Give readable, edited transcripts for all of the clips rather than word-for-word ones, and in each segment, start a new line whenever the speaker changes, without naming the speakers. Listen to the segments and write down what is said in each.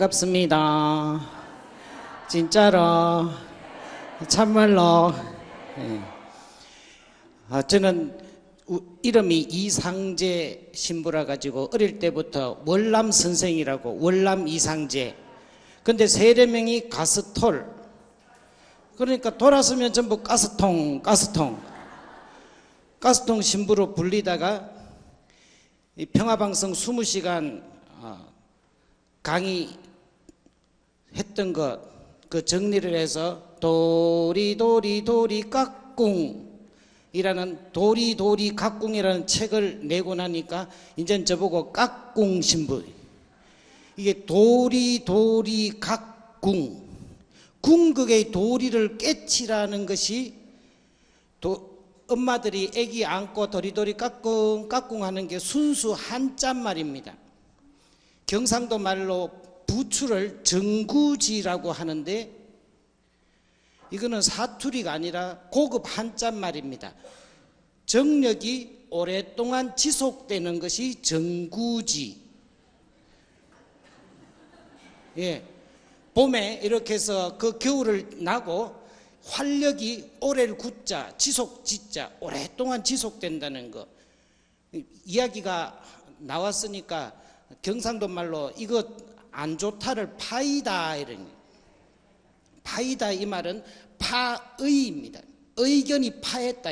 반갑습니다. 진짜로 참말로. 저는 이름이 이상재 신부라 가지고 어릴 때부터 월남 선생이라고, 월남 이상재. 근데 세례명이 가스톨. 그러니까 돌아서면 전부 가스통 신부로 불리다가 이 평화방송 20시간 강의 했던 것 그 정리를 해서 도리도리 깍꿍이라는 도리도리 깍꿍이라는 책을 내고 나니까 이젠 저보고 깍꿍 신부. 이게 도리도리 깍꿍, 궁극의 도리를 깨치라는 것이 엄마들이 아기 안고 도리도리 깍꿍 하는 게 순수 한자말입니다. 경상도 말로 부추를 정구지라고 하는데 이거는 사투리가 아니라 고급 한자말입니다. 정력이 오랫동안 지속되는 것이 정구지. 예, 봄에 이렇게 해서 그 겨울을 나고 활력이 오래를 굳자, 지속 짓자, 오랫동안 지속된다는 거. 이야기가 나왔으니까 경상도 말로 이거 안 좋다를 파이다 이런. 파이다 이 말은 파의입니다. 의견이 파했다.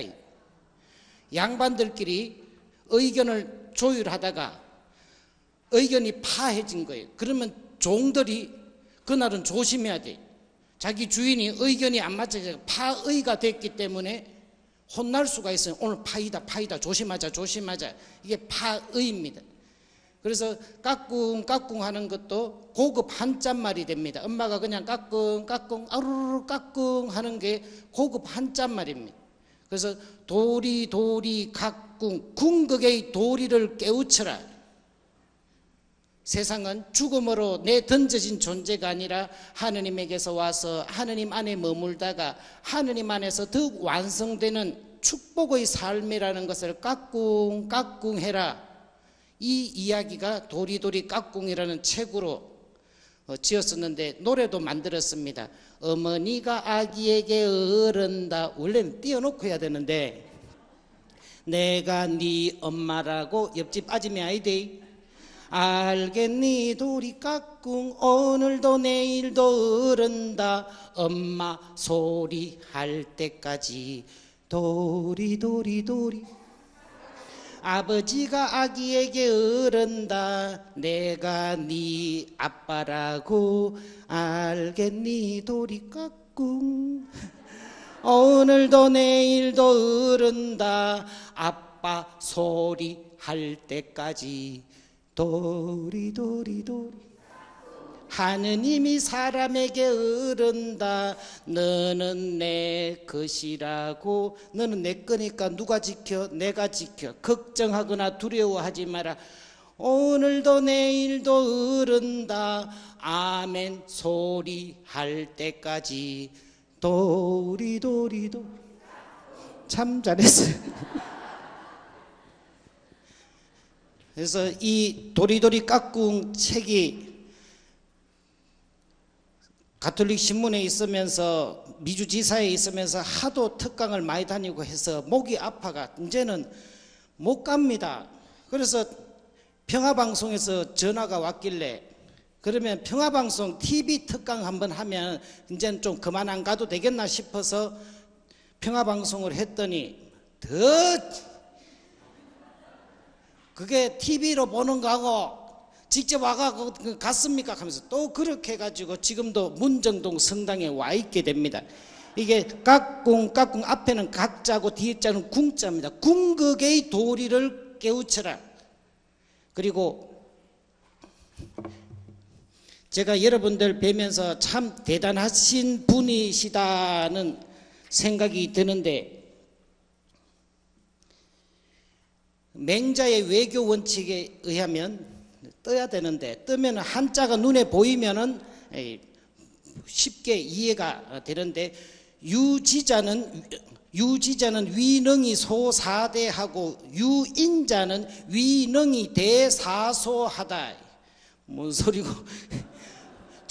양반들끼리 의견을 조율하다가 의견이 파해진 거예요. 그러면 종들이 그날은 조심해야 돼. 자기 주인이 의견이 안 맞춰서 파의가 됐기 때문에 혼날 수가 있어요. 오늘 파이다 조심하자. 이게 파의입니다. 그래서 까꿍 하는 것도 고급 한자말이 됩니다. 엄마가 그냥 까꿍 아루루 까꿍 하는 게 고급 한자말입니다. 그래서 도리 까꿍, 궁극의 도리를 깨우쳐라. 세상은 죽음으로 내던져진 존재가 아니라 하느님에게서 와서 하느님 안에 머물다가 하느님 안에서 더욱 완성되는 축복의 삶이라는 것을 까꿍 해라. 이 이야기가 도리도리 깍꿍이라는 책으로 지었었는데 노래도 만들었습니다. 어머니가 아기에게 어른다. 원래는 띄워놓고 해야 되는데 내가 네 엄마라고 옆집 아줌마 아이디 알겠니 도리 깍꿍 오늘도 내일도 어른다. 엄마 소리 할 때까지 도리 아버지가 아기에게 어른다. 내가 네 아빠라고 알겠니 도리 깍꿍 오늘도 내일도 어른다. 아빠 소리 할 때까지 도리 하느님이 사람에게 어른다. 너는 내 것이라고. 너는 내 거니까 누가 지켜? 내가 지켜. 걱정하거나 두려워하지 마라. 오늘도 내일도 어른다. 아멘 소리 할 때까지 도리 참 잘했어요. 그래서 이 도리도리 깍꿍 책이 가톨릭 신문에 있으면서 미주지사에 있으면서 하도 특강을 많이 다니고 해서 목이 아파가 이제는 못 갑니다. 그래서 평화방송에서 전화가 왔길래 그러면 평화방송 TV 특강 한번 하면 이제는 좀 그만 안 가도 되겠나 싶어서 평화방송을 했더니 더 그게 TV로 보는 거하고 직접 와가지고 갔습니까? 하면서 또 그렇게 해가지고 지금도 문정동 성당에 와 있게 됩니다. 이게 깍꿍 앞에는 각자고 뒤에 자는 궁자입니다. 궁극의 도리를 깨우쳐라. 그리고 제가 여러분들 뵈면서 참 대단하신 분이시다는 생각이 드는데 맹자의 외교 원칙에 의하면 떠야 되는데 뜨면 한자가 눈에 보이면은 쉽게 이해가 되는데 유지자는 위능이 소사대하고 유인자는 위능이 대사소하다. 뭔 소리고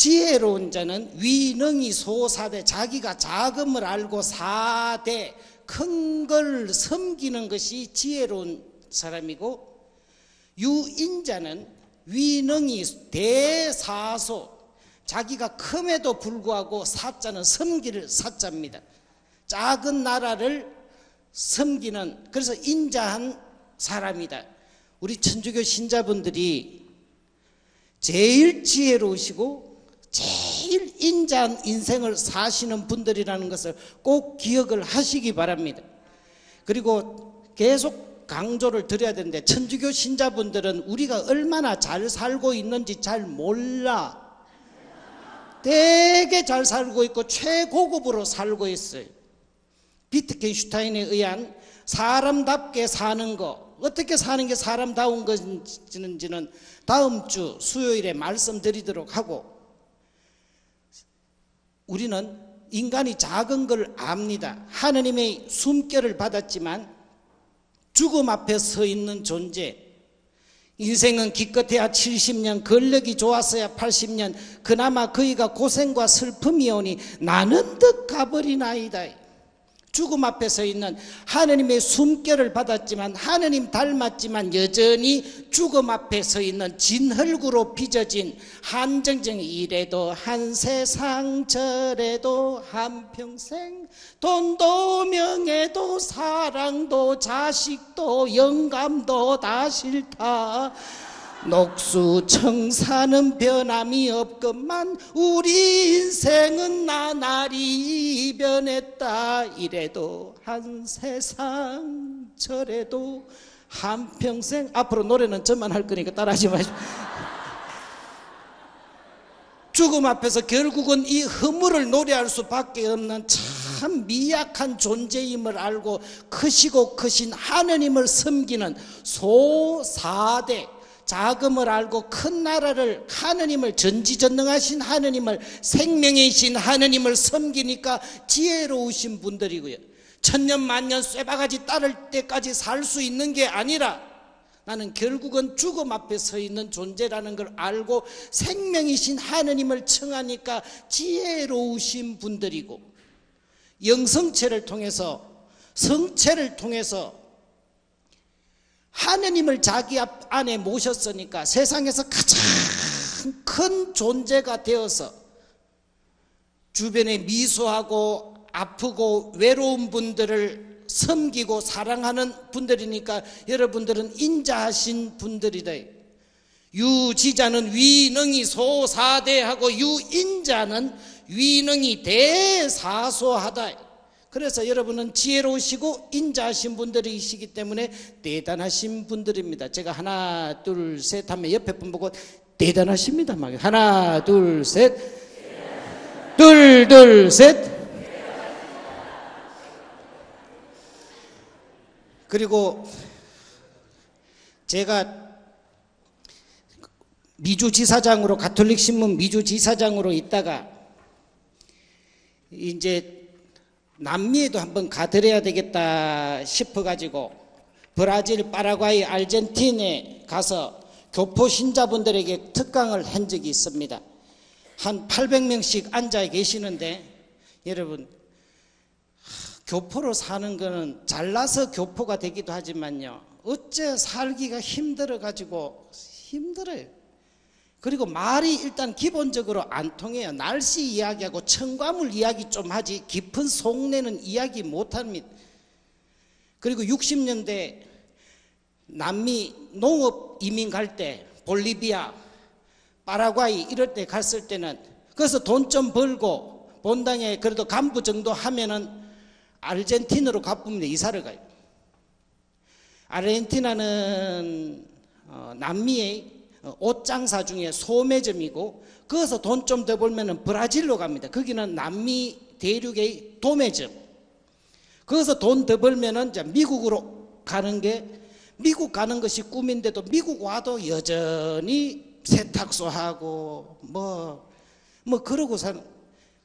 지혜로운 자는 위능이 소사대, 자기가 작음을 알고 사대, 큰 걸 섬기는 것이 지혜로운 사람이고, 유인자는 위능이 대사소, 자기가 큼에도 불구하고 사자는 섬길 사자입니다. 작은 나라를 섬기는, 그래서 인자한 사람이다. 우리 천주교 신자분들이 제일 지혜로우시고 제일 인자한 인생을 사시는 분들이라는 것을 꼭 기억을 하시기 바랍니다. 그리고 계속 강조를 드려야 되는데, 천주교 신자분들은 우리가 얼마나 잘 살고 있는지 잘 몰라. 되게 잘 살고 있고 최고급으로 살고 있어요. 비트겐슈타인에 의한 사람답게 사는 거, 어떻게 사는 게 사람다운 것인지는 다음 주 수요일에 말씀드리도록 하고, 우리는 인간이 작은 걸 압니다. 하느님의 숨결을 받았지만 죽음 앞에 서 있는 존재, 인생은 기껏해야 70년, 근력이 좋았어야 80년, 그나마 그이가 고생과 슬픔이 오니 나는 득 가버리나이다. 죽음 앞에 서 있는, 하느님의 숨결을 받았지만 하느님 닮았지만 여전히 죽음 앞에 서 있는 진흙으로 빚어진 한정증, 이래도 한 세상 저래도 한평생, 돈도 명예도 사랑도 자식도 영감도 다 싫다. 녹수청사는 변함이 없건만 우리 인생은 나날이 변했다. 이래도 한 세상 저래도 한평생. 앞으로 노래는 저만 할 거니까 따라하지 마시고. 죽음 앞에서 결국은 이 허물을 노래할 수밖에 없는 참 미약한 존재임을 알고 크시고 크신 하느님을 섬기는 소사대, 자금을 알고 큰 나라를, 하느님을, 전지전능하신 하느님을, 생명이신 하느님을 섬기니까 지혜로우신 분들이고요. 천년 만년 쇠바가지 따를 때까지 살 수 있는 게 아니라 나는 결국은 죽음 앞에 서 있는 존재라는 걸 알고 생명이신 하느님을 청하니까 지혜로우신 분들이고, 영성체를 통해서, 성체를 통해서 하느님을 자기 안에 모셨으니까 세상에서 가장 큰 존재가 되어서 주변에 미소하고 아프고 외로운 분들을 섬기고 사랑하는 분들이니까 여러분들은 인자하신 분들이다. 유지자는 위능이 소사대하고 유인자는 위능이 대사소하다. 그래서 여러분은 지혜로우시고 인자하신 분들이시기 때문에 대단하신 분들입니다. 제가 하나 둘 셋 하면 옆에 분 보고 대단하십니다 막 하나 둘 셋, 둘 셋. 그리고 제가 미주지사장으로, 가톨릭 신문 미주지사장으로 있다가 이제 남미에도 한번 가드려야 되겠다 싶어가지고 브라질, 파라과이, 아르헨티나에 가서 교포 신자분들에게 특강을 한 적이 있습니다. 한 800명씩 앉아 계시는데, 여러분, 교포로 사는 거는 잘나서 교포가 되기도 하지만요, 어째 살기가 힘들어가지고 힘들어요. 그리고 말이 일단 기본적으로 안 통해요. 날씨 이야기하고 첨가물 이야기 좀 하지 깊은 속내는 이야기 못합니다. 그리고 60년대 남미 농업 이민 갈 때 볼리비아, 파라과이 이럴 때 갔을 때는 거기서 돈 좀 벌고 본당에 그래도 간부 정도 하면은 아르헨티나로 가봅니다. 이사를 가요. 아르헨티나는 남미의 옷 장사 중에 소매점이고, 거기서 돈 좀 더 벌면은 브라질로 갑니다. 거기는 남미 대륙의 도매점. 거기서 돈 더 벌면은 이제 미국으로 가는 게, 미국 가는 것이 꿈인데도 미국 와도 여전히 세탁소 하고 뭐 그러고 사는.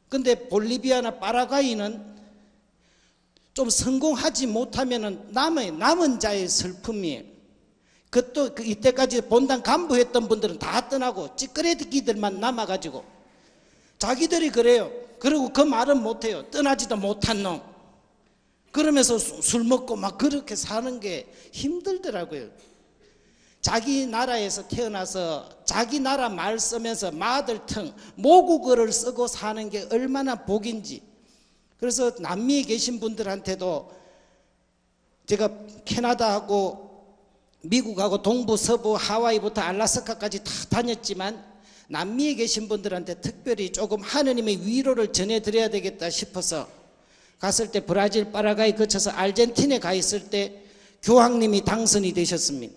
근데 볼리비아나 파라과이는 좀 성공하지 못하면은 남은 자의 슬픔이에요. 이때까지 본당 간부했던 분들은 다 떠나고 찌끄레기들만 남아가지고 자기들이 그래요. 그리고 그 말은 못해요. 떠나지도 못한 놈. 그러면서 술 먹고 막 그렇게 사는 게 힘들더라고요. 자기 나라에서 태어나서 자기 나라 말 쓰면서 마들텅 모국어를 쓰고 사는 게 얼마나 복인지. 그래서 남미에 계신 분들한테도 제가 캐나다하고 미국하고 동부 서부 하와이부터 알라스카까지 다 다녔지만 남미에 계신 분들한테 특별히 조금 하느님의 위로를 전해드려야 되겠다 싶어서 갔을 때 브라질 파라과이 거쳐서 아르헨티나에 가 있을 때 교황님이 당선이 되셨습니다.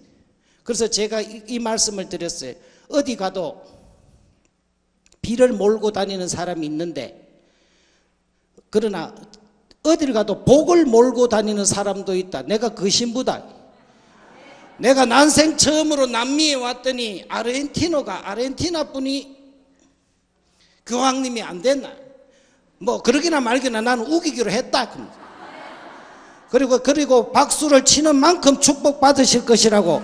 그래서 제가 이 말씀을 드렸어요. 어디 가도 비를 몰고 다니는 사람이 있는데, 그러나 어딜 가도 복을 몰고 다니는 사람도 있다. 내가 그 신부다. 내가 난생 처음으로 남미에 왔더니 아르헨티나 분이 교황님이 안 됐나? 뭐 그러기나 말기나 나는 우기기로 했다. 그리고 박수를 치는 만큼 축복 받으실 것이라고.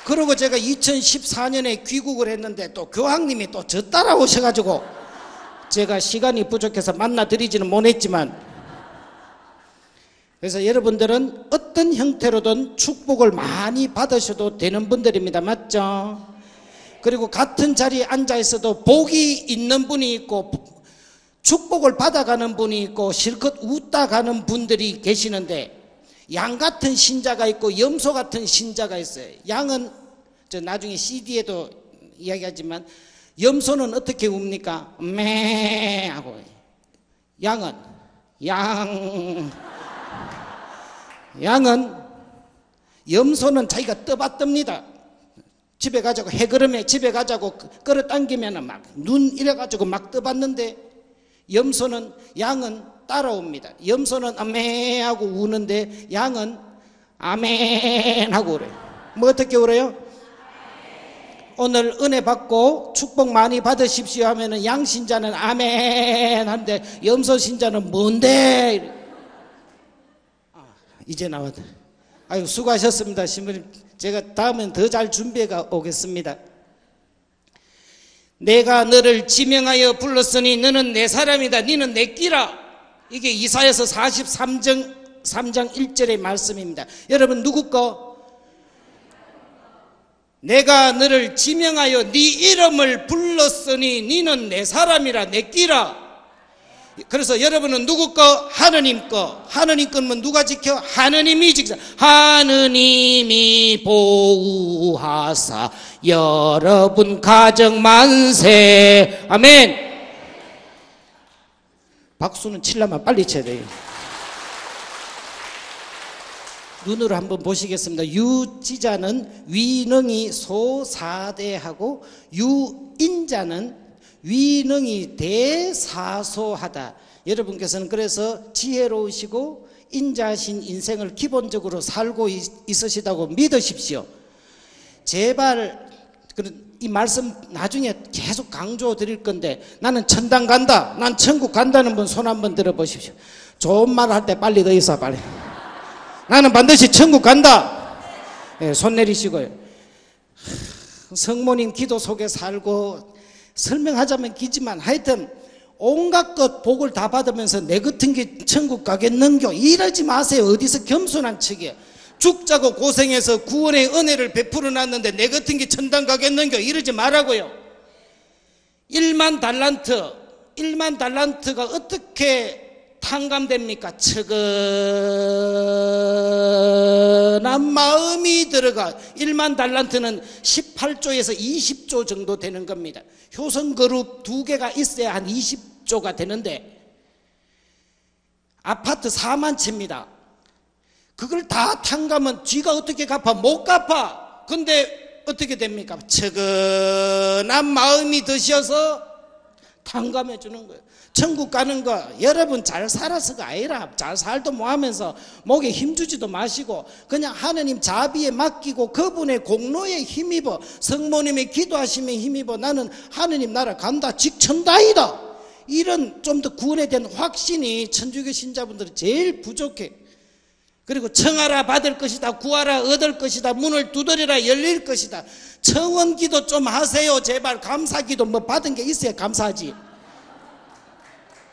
그리고 제가 2014년에 귀국을 했는데 또 교황님이 또 저 따라오셔가지고 제가 시간이 부족해서 만나드리지는 못했지만, 그래서 여러분들은 어떤 형태로든 축복을 많이 받으셔도 되는 분들입니다. 맞죠? 그리고 같은 자리에 앉아 있어도 복이 있는 분이 있고 축복을 받아가는 분이 있고 실컷 웃다 가는 분들이 계시는데, 양 같은 신자가 있고 염소 같은 신자가 있어요. 양은 저 나중에 CD에도 이야기하지만 염소는 어떻게 웁니까? 매 하고, 양은 염소는 자기가 떠받듭니다. 집에 가자고, 해그름에 집에 가자고 끌어당기면 막 눈 이래가지고 막 떠받는데, 양은 따라옵니다. 염소는 아멘 하고 우는데 양은 아멘 하고 울어요. 뭐 어떻게 울어요? 오늘 은혜 받고 축복 많이 받으십시오 하면은 양 신자는 아멘 하는데 염소 신자는 뭔데? 이제 나왔다. 아유, 수고하셨습니다, 신부님. 제가 다음엔 더 잘 준비해 오겠습니다. 내가 너를 지명하여 불렀으니 너는 내 사람이다. 너는 내 끼라. 이게 이사야서 43장 1절의 말씀입니다. 여러분, 누구 거? 내가 너를 지명하여 네 이름을 불렀으니 너는 내 사람이라, 내 끼라. 그래서 여러분은 누구 거? 하느님 거. 하느님 거면 누가 지켜? 하느님이 지켜. 하느님이 보호하사 여러분 가정 만세. 아멘. 박수는 칠라면 빨리 쳐야 돼요. 눈으로 한번 보시겠습니다. 유지자는 위능이 소사대하고 유인자는 위능이 대사소하다. 여러분께서는 그래서 지혜로우시고 인자하신 인생을 기본적으로 살고 있으시다고 믿으십시오. 제발 이 말씀 나중에 계속 강조 드릴 건데, 나는 천당 간다, 난 천국 간다는 분 손 한번 들어보십시오. 좋은 말 할 때 빨리 더 있어, 빨리. 나는 반드시 천국 간다. 네, 손 내리시고요. 성모님 기도 속에 살고, 설명하자면 기지만 하여튼 온갖 것 복을 다 받으면서 내 같은 게 천국 가겠는겨 이러지 마세요. 어디서 겸손한 척이야. 죽자고 고생해서 구원의 은혜를 베풀어 놨는데 내 같은 게 천당 가겠는겨 이러지 말라고요. 1만 달란트가 어떻게 탕감됩니까? 측은한 마음이 들어가. 1만 달란트는 18조에서 20조 정도 되는 겁니다. 효성 그룹 2개가 있어야 한 20조가 되는데 아파트 4만 채입니다. 그걸 다 탕감은 쥐가 어떻게 갚아? 못 갚아. 근데 어떻게 됩니까? 측은한 마음이 드셔서 탕감해 주는 거예요. 천국 가는 거 여러분 잘 살아서가 아니라 잘 살도 못하면서 목에 힘주지도 마시고 그냥 하느님 자비에 맡기고 그분의 공로에 힘입어, 성모님의 기도하심에 힘입어 나는 하느님 나라 간다, 직천다이다, 이런 좀 더 구원에 대한 확신이 천주교 신자분들이 제일 부족해. 그리고 청하라 받을 것이다, 구하라 얻을 것이다, 문을 두드리라 열릴 것이다. 청원기도 좀 하세요 제발. 감사기도 뭐 받은 게 있어야 감사하지.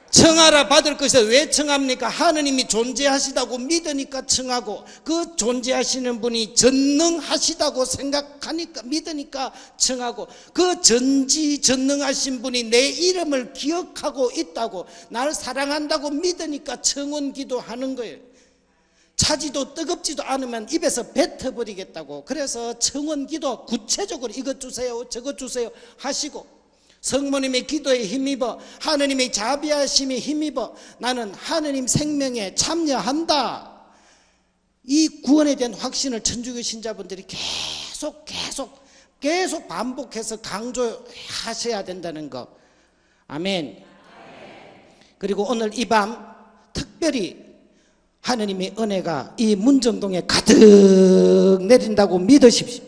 청하라 받을 것이다. 왜 청합니까? 하느님이 존재하시다고 믿으니까 청하고, 그 존재하시는 분이 전능하시다고 생각하니까 믿으니까 청하고, 그 전지전능하신 분이 내 이름을 기억하고 있다고, 날 사랑한다고 믿으니까 청원기도 하는 거예요. 차지도 뜨겁지도 않으면 입에서 뱉어버리겠다고. 그래서 청원기도 구체적으로 이것 주세요 저것 주세요 하시고, 성모님의 기도에 힘입어 하느님의 자비하심에 힘입어 나는 하느님 생명에 참여한다. 이 구원에 대한 확신을 천주교 신자분들이 계속 반복해서 강조하셔야 된다는 거. 아멘. 그리고 오늘 이 밤 특별히 하느님의 은혜가 이 문정동에 가득 내린다고 믿으십시오.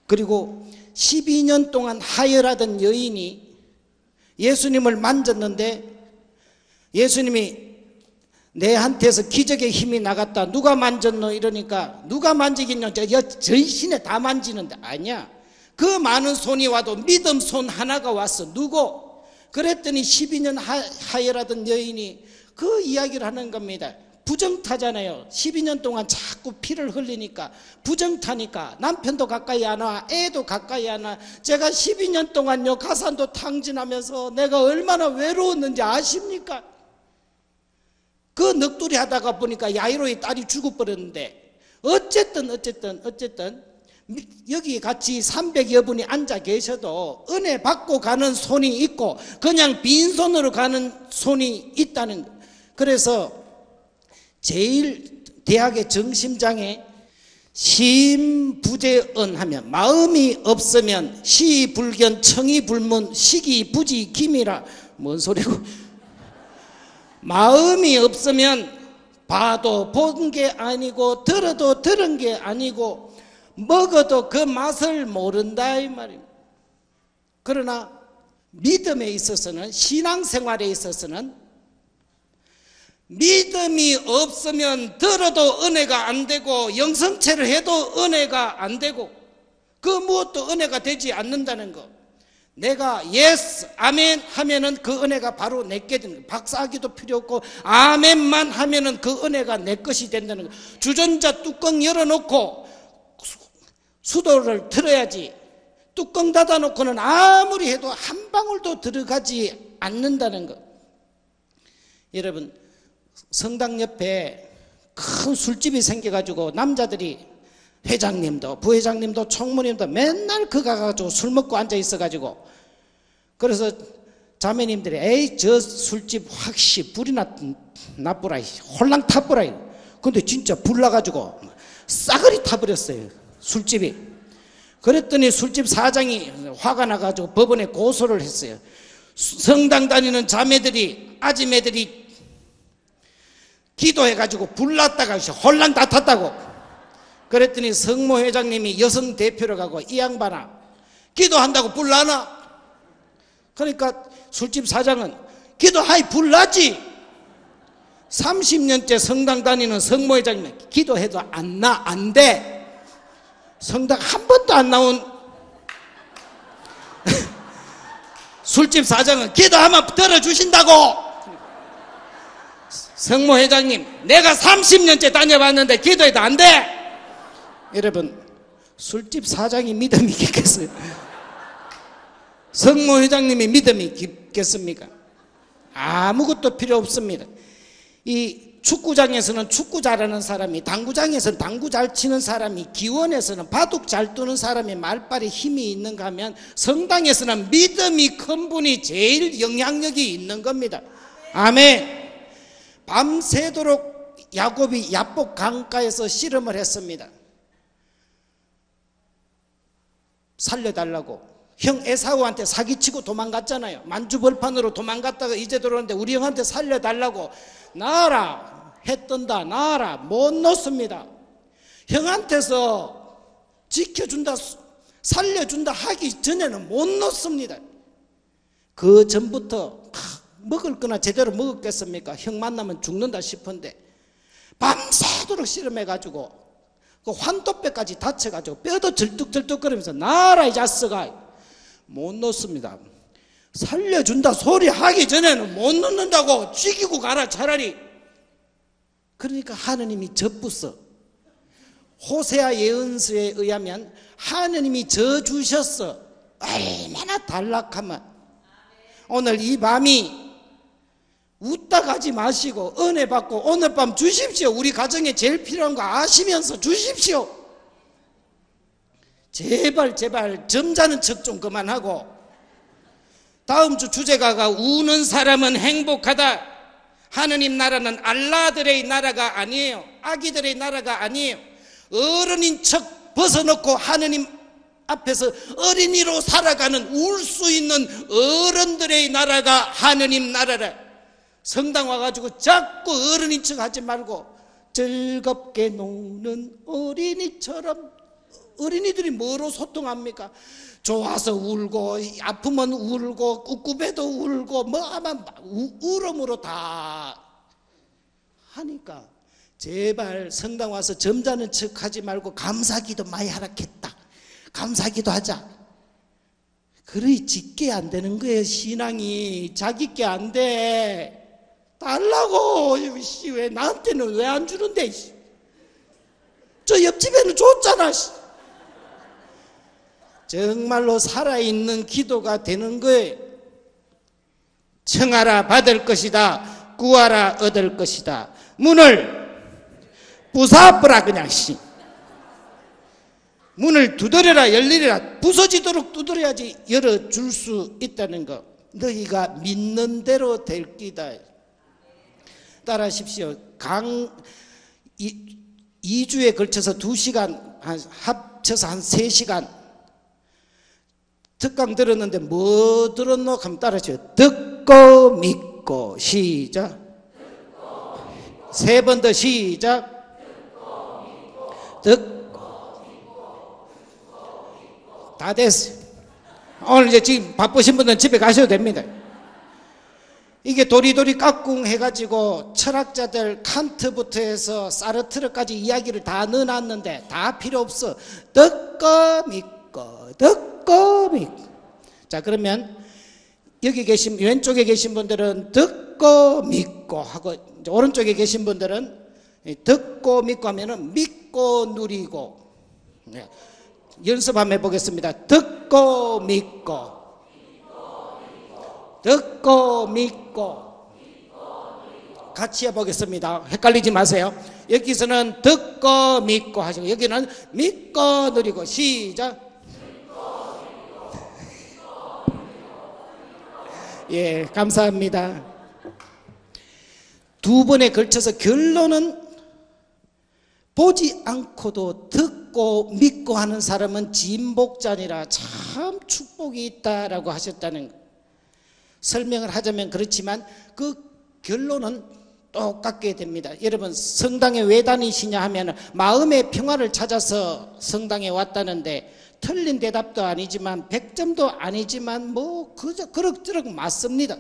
그리고 12년 동안 하혈하던 여인이 예수님을 만졌는데, 예수님이 내한테서 기적의 힘이 나갔다. 누가 만졌노? 이러니까 누가 만지겠노? 저희 신에 다 만지는데. 아니야, 그 많은 손이 와도 믿음 손 하나가 왔어. 누구? 그랬더니 12년 하혈하던 여인이 그 이야기를 하는 겁니다. 부정타잖아요. 12년 동안 자꾸 피를 흘리니까, 부정타니까 남편도 가까이 안 와, 애도 가까이 안 와. 제가 12년 동안요 가산도 탕진하면서 내가 얼마나 외로웠는지 아십니까? 그 넋두리 하다가 보니까 야이로의 딸이 죽어버렸는데, 어쨌든 여기 같이 300여 분이 앉아 계셔도 은혜 받고 가는 손이 있고 그냥 빈손으로 가는 손이 있다는 거. 그래서 제일 대학의 정심장에 심부재언 하면, 마음이 없으면 시불견 청이불문 시기부지 기미라. 뭔 소리고? 마음이 없으면 봐도 본 게 아니고 들어도 들은 게 아니고 먹어도 그 맛을 모른다 이 말입니다. 그러나 믿음에 있어서는, 신앙생활에 있어서는 믿음이 없으면 들어도 은혜가 안 되고 영성체를 해도 은혜가 안 되고 그 무엇도 은혜가 되지 않는다는 거. 내가 예스 아멘 하면은 그 은혜가 바로 내게 되는 거. 박사하기도 필요 없고 아멘만 하면은 그 은혜가 내 것이 된다는 거. 주전자 뚜껑 열어놓고 수도를 틀어야지, 뚜껑 닫아놓고는 아무리 해도 한 방울도 들어가지 않는다는 거. 여러분, 성당 옆에 큰 술집이 생겨가지고 남자들이, 회장님도 부회장님도 총무님도 맨날 그 가가지고 술 먹고 앉아 있어가지고, 그래서 자매님들이 에이 저 술집 확시 불이 나쁘라 홀랑 타버라. 근데 진짜 불 나가지고 싸그리 타버렸어요 술집이. 그랬더니 술집 사장이 화가 나가지고 법원에 고소를 했어요. 성당 다니는 자매들이, 아지매들이 기도해가지고 불났다가 홀랑 다 탔다고. 그랬더니 성모 회장님이 여성 대표로 가고, 이 양반아 기도한다고 불나나? 그러니까 술집 사장은 기도하이 불나지. 30년째 성당 다니는 성모 회장님은 기도해도 안 돼. 성당 한 번도 안 나온 술집 사장은 기도하면 들어주신다고. 성모 회장님, 내가 30년째 다녀봤는데 기도해도 안 돼. 여러분, 술집 사장이 믿음이 깊겠어요? 성모 회장님이 믿음이 깊겠습니까? 아무것도 필요 없습니다. 이 축구장에서는 축구 잘하는 사람이, 당구장에서는 당구 잘 치는 사람이, 기원에서는 바둑 잘 두는 사람이 말빨에 힘이 있는가 하면 성당에서는 믿음이 큰 분이 제일 영향력이 있는 겁니다. 아멘. 밤새도록 야곱이 야복 강가에서 씨름을 했습니다. 살려달라고. 형 에사우한테 사기치고 도망갔잖아요. 만주벌판으로 도망갔다가 이제 들어오는데 우리 형한테 살려달라고. 나와라, 해 뜬다, 나와라. 못 놓습니다. 형한테서 지켜준다, 살려준다 하기 전에는 못 놓습니다. 그 전부터 먹을 거나 제대로 먹었겠습니까? 형 만나면 죽는다 싶은데 밤새도록 씨름해가지고 그 환도뼈까지 다쳐가지고 뼈도 절뚝절뚝거리면서 나라 이 자식아 못 넣습니다. 살려준다 소리 하기 전에는 못 넣는다고 죽이고 가라 차라리. 그러니까 하느님이 젖부서 호세아 예언서에 의하면 하느님이 져 주셨어. 얼마나 단락하면. 오늘 이 밤이 웃다 가지 마시고 은혜 받고 오늘 밤 주십시오. 우리 가정에 제일 필요한 거 아시면서 주십시오. 제발 점잖은 척 좀 그만하고. 다음 주 주제가가 우는 사람은 행복하다. 하느님 나라는 알라들의 나라가 아니에요. 아기들의 나라가 아니에요. 어른인 척 벗어놓고 하느님 앞에서 어린이로 살아가는 울 수 있는 어른들의 나라가 하느님 나라라. 성당 와가지고 자꾸 어른인 척 하지 말고 즐겁게 노는 어린이처럼. 어린이들이 뭐로 소통합니까? 좋아서 울고 아프면 울고 꿉꿉해도 울고 뭐 아마 울음으로 다 하니까 제발 성당 와서 점잖은 척 하지 말고 감사기도 많이 하라겠다. 감사기도 하자. 그래 짓게 안 되는 거예요. 신앙이 자기께 안 돼. 달라고. 왜 나한테는 왜 안 주는데. 저 옆집에는 줬잖아. 정말로 살아있는 기도가 되는 거예요. 청하라 받을 것이다. 구하라 얻을 것이다. 문을 부사뿌라 그냥 문을 두드려라 열리리라. 부서지도록 두드려야지 열어줄 수 있다는 거. 너희가 믿는 대로 될 기다. 따라하십시오. 2주에 걸쳐서 2시간 합쳐서 한 3시간 특강 들었는데 뭐 들었노? 하면 따라하세요. 듣고 믿고. 시작. 3번 더 시작. 듣고 다 됐어요. 오늘 이제 지금 바쁘신 분들은 집에 가셔도 됩니다. 이게 도리도리 깍꿍 해가지고 철학자들 칸트부터 해서 사르트르까지 이야기를 다 넣어놨는데 다 필요 없어. 듣고 믿고 듣고 믿고. 자, 그러면 여기 계신 왼쪽에 계신 분들은 듣고 믿고 하고, 이제 오른쪽에 계신 분들은 듣고 믿고 하면은 믿고 누리고. 네. 연습 한번 해보겠습니다. 듣고 믿고 듣고 믿고 같이 해보겠습니다. 헷갈리지 마세요. 여기서는 듣고 믿고 하시고 여기는 믿고 누리고. 시작. 예, 감사합니다. 2번에 걸쳐서 결론은 보지 않고도 듣고 믿고 하는 사람은 진복자니라. 참 축복이 있다라고 하셨다는 거. 설명을 하자면 그렇지만 그 결론은 똑같게 됩니다. 여러분 성당에 왜 다니시냐 하면 마음의 평화를 찾아서 성당에 왔다는데 틀린 대답도 아니지만 100점도 아니지만 뭐 그럭저럭 맞습니다.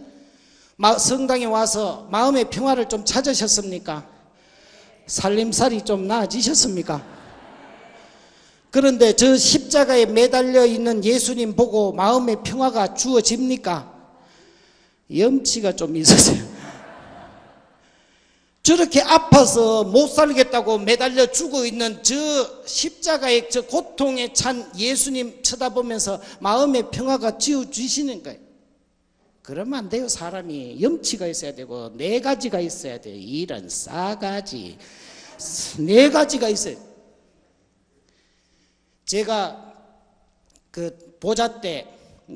성당에 와서 마음의 평화를 좀 찾으셨습니까? 살림살이 좀 나아지셨습니까? 그런데 저 십자가에 매달려 있는 예수님 보고 마음의 평화가 주어집니까? 염치가 좀 있으세요. 저렇게 아파서 못 살겠다고 매달려 죽어 있는 저 십자가의 저 고통에 찬 예수님 쳐다보면서 마음의 평화가 지어주시는 거예요. 그러면 안 돼요. 사람이 염치가 있어야 되고 4가지가 있어야 돼요. 이런 싸가지 4가지가 있어요. 제가 그 보자 때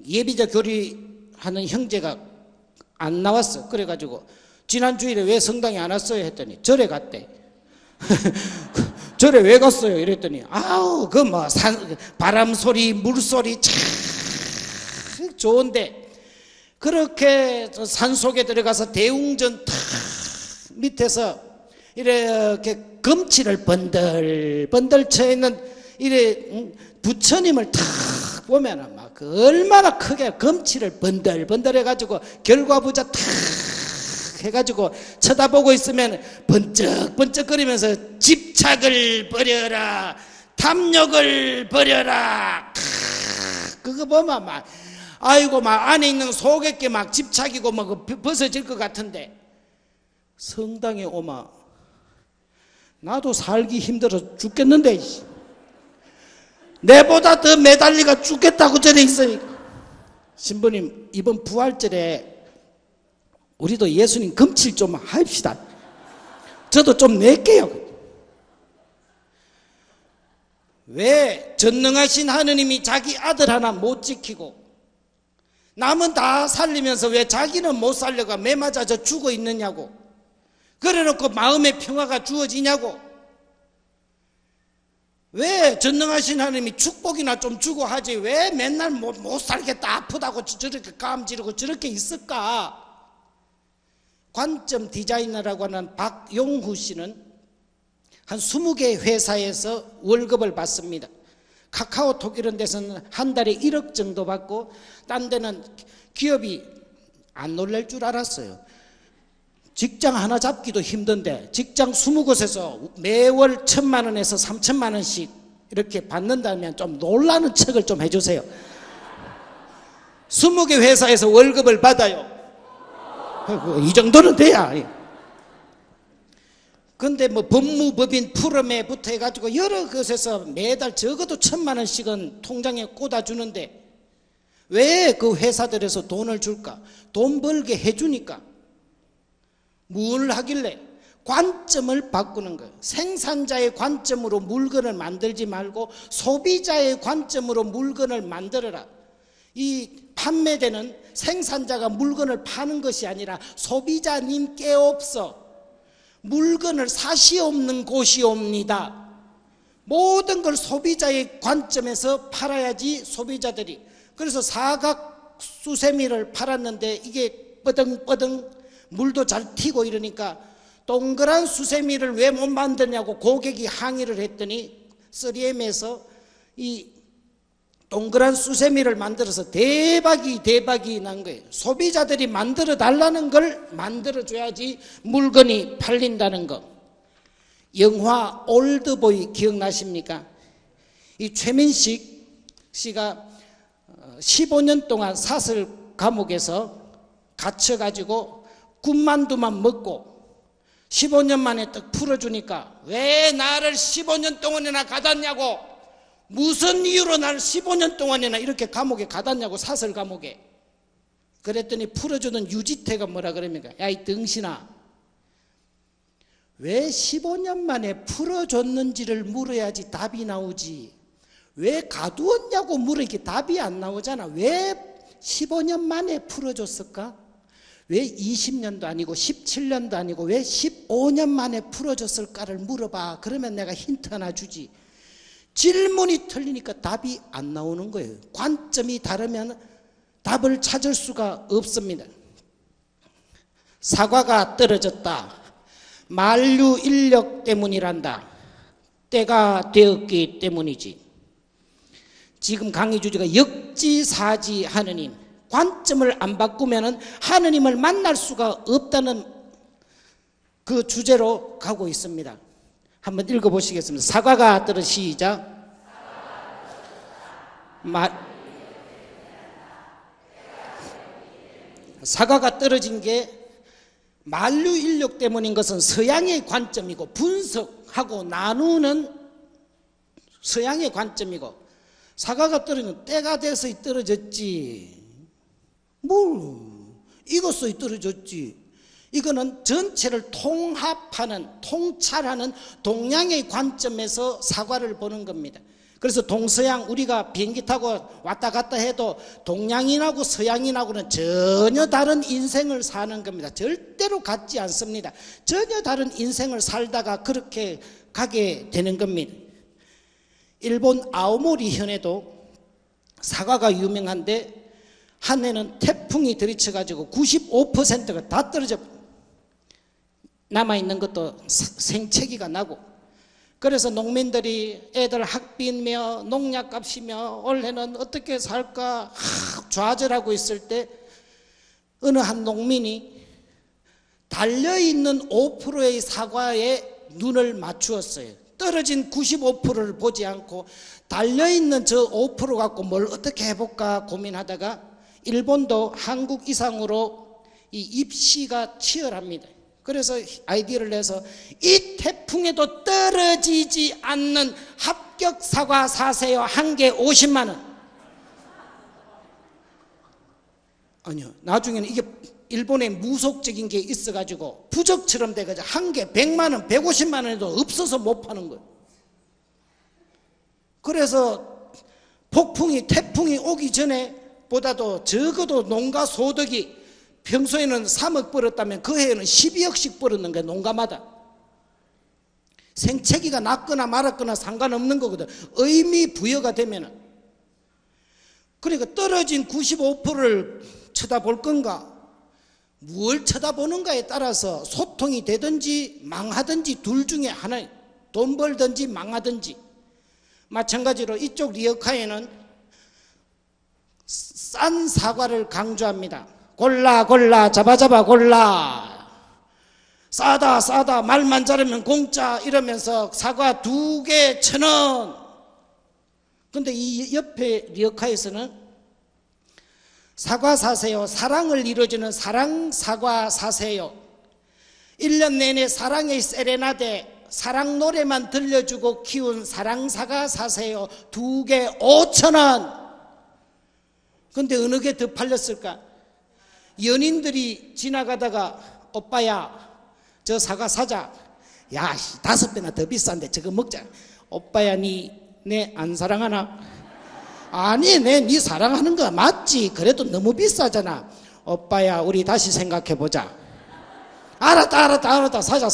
예비자 교리하는 형제가 안 나왔어. 그래가지고 지난 주일에 왜 성당에 안 왔어요? 했더니 절에 갔대. 절에 왜 갔어요? 이랬더니 아우 그 뭐 바람 소리 물소리 참 좋은데 그렇게 산 속에 들어가서 대웅전 탁 밑에서 이렇게 금치를 번들번들 쳐 있는 이래 부처님을 탁 보면은 막 얼마나 크게 금치를 번들번들 해가지고 결과부자 탁 해가지고 쳐다보고 있으면 번쩍번쩍거리면서 집착을 버려라, 탐욕을 버려라. 그거 보면 막 아이고 막 안에 있는 속에게 막 집착이고 막 벗어질 것 같은데, 성당에 오마 나도 살기 힘들어 죽겠는데 내보다 더 매달리가 죽겠다고 저래 있으니까, 신부님 이번 부활절에 우리도 예수님 금칠 좀 합시다. 저도 좀 낼게요. 왜 전능하신 하느님이 자기 아들 하나 못 지키고 남은 다 살리면서 왜 자기는 못 살려가 매 맞아서 죽어 있느냐고, 그래놓고 마음의 평화가 주어지냐고. 왜 전능하신 하나님이 축복이나 좀 주고 하지 왜 맨날 못 살겠다 아프다고 저렇게 까음지르고 저렇게 있을까? 관점 디자이너라고 하는 박용후 씨는 한 20개 회사에서 월급을 받습니다. 카카오톡 이런 데서는 한 달에 1억 정도 받고, 딴 데는 기업이 안 놀랄 줄 알았어요. 직장 하나 잡기도 힘든데 직장 20곳에서 매월 1,000만 원에서 3,000만 원씩 이렇게 받는다면 좀 놀라는 척을 좀 해주세요. 20개 회사에서 월급을 받아요. 이 정도는 돼야. 근데 뭐 법무법인 프롬에부터 해가지고 여러 곳에서 매달 적어도 1,000만 원씩은 통장에 꽂아주는데 왜 그 회사들에서 돈을 줄까? 돈 벌게 해주니까. 뭘 하길래? 관점을 바꾸는 거예요. 생산자의 관점으로 물건을 만들지 말고 소비자의 관점으로 물건을 만들어라. 이 판매되는 생산자가 물건을 파는 것이 아니라 소비자님께 없어 물건을 사시옵는 곳이옵니다. 모든 걸 소비자의 관점에서 팔아야지 소비자들이. 그래서 사각 수세미를 팔았는데 이게 뻐덩뻐덩 물도 잘 튀고 이러니까 동그란 수세미를 왜 못 만드냐고 고객이 항의를 했더니 3M에서 이 동그란 수세미를 만들어서 대박이 난 거예요. 소비자들이 만들어 달라는 걸 만들어줘야지 물건이 팔린다는 거. 영화 올드보이 기억나십니까? 이 최민식 씨가 15년 동안 사설 감옥에서 갇혀가지고 군만두만 먹고 15년 만에 딱 풀어주니까 왜 나를 15년 동안이나 가뒀냐고, 무슨 이유로 나를 15년 동안이나 이렇게 감옥에 가뒀냐고, 사설 감옥에. 그랬더니 풀어주던 유지태가 뭐라 그럽니까? 야, 이 등신아, 왜 15년 만에 풀어줬는지를 물어야지 답이 나오지. 왜 가두었냐고 물으니까 답이 안 나오잖아. 왜 15년 만에 풀어줬을까? 왜 20년도 아니고 17년도 아니고 왜 15년 만에 풀어줬을까를 물어봐. 그러면 내가 힌트 하나 주지. 질문이 틀리니까 답이 안 나오는 거예요. 관점이 다르면 답을 찾을 수가 없습니다. 사과가 떨어졌다. 만류 인력 때문이란다. 때가 되었기 때문이지. 지금 강의 주제가 역지사지 하느님. 관점을 안 바꾸면 하느님을 만날 수가 없다는 그 주제로 가고 있습니다. 한번 읽어보시겠습니다. 사과가 떨어져 시작. 사과가 떨어진 게 만류 인력 때문인 것은 서양의 관점이고 분석하고 나누는 서양의 관점이고, 사과가 떨어지면 때가 돼서 떨어졌지. 뭘 이것이 떨어졌지. 이거는 전체를 통합하는, 통찰하는 동양의 관점에서 사과를 보는 겁니다. 그래서 동서양, 우리가 비행기 타고 왔다 갔다 해도 동양인하고 서양인하고는 전혀 다른 인생을 사는 겁니다. 절대로 같지 않습니다. 전혀 다른 인생을 살다가 그렇게 가게 되는 겁니다. 일본 아오모리 현에도 사과가 유명한데 한 해는 태풍이 들이쳐가지고 95%가 다 떨어져 남아있는 것도 생채기가 나고, 그래서 농민들이 애들 학비며 농약값이며 올해는 어떻게 살까 좌절하고 있을 때 어느 한 농민이 달려있는 5%의 사과에 눈을 맞추었어요. 떨어진 95%를 보지 않고 달려있는 저 5% 갖고 뭘 어떻게 해볼까 고민하다가 일본도 한국 이상으로 이 입시가 치열합니다. 그래서 아이디어를 내서 이 태풍에도 떨어지지 않는 합격 사과 사세요. 한 개 50만 원. 아니요, 나중에는 이게 일본에 무속적인 게 있어가지고 부적처럼 돼가지고 한 개 100만 원, 150만 원에도 없어서 못 파는 거예요. 그래서 폭풍이, 태풍이 오기 전에 보다도 적어도 농가 소득이 평소에는 3억 벌었다면 그 해에는 12억씩 벌었는 거예요. 농가마다. 생채기가 났거나 말았거나 상관없는 거거든. 의미 부여가 되면은. 그러니까 떨어진 95%를 쳐다볼 건가, 뭘 쳐다보는가에 따라서 소통이 되든지 망하든지 둘 중에 하나, 돈 벌든지 망하든지. 마찬가지로 이쪽 리어카에는 싼 사과를 강조합니다. 골라 골라 잡아 골라, 싸다 싸다 말만 잘하면 공짜 이러면서 사과 2개 1,000원. 근데 이 옆에 리어카에서는 사과 사세요. 사랑을 이루어주는 사랑 사과 사세요. 1년 내내 사랑의 세레나데, 사랑 노래만 들려주고 키운 사랑 사과 사세요. 2개 5,000원. 근데 어느 게 더 팔렸을까? 연인들이 지나가다가 오빠야 저 사과 사자. 야 5배나 더 비싼데 저거 먹자. 오빠야 니 내 안 사랑하나? 아니 내 니 사랑하는 거 맞지. 그래도 너무 비싸잖아. 오빠야 우리 다시 생각해보자. 알았다 사자.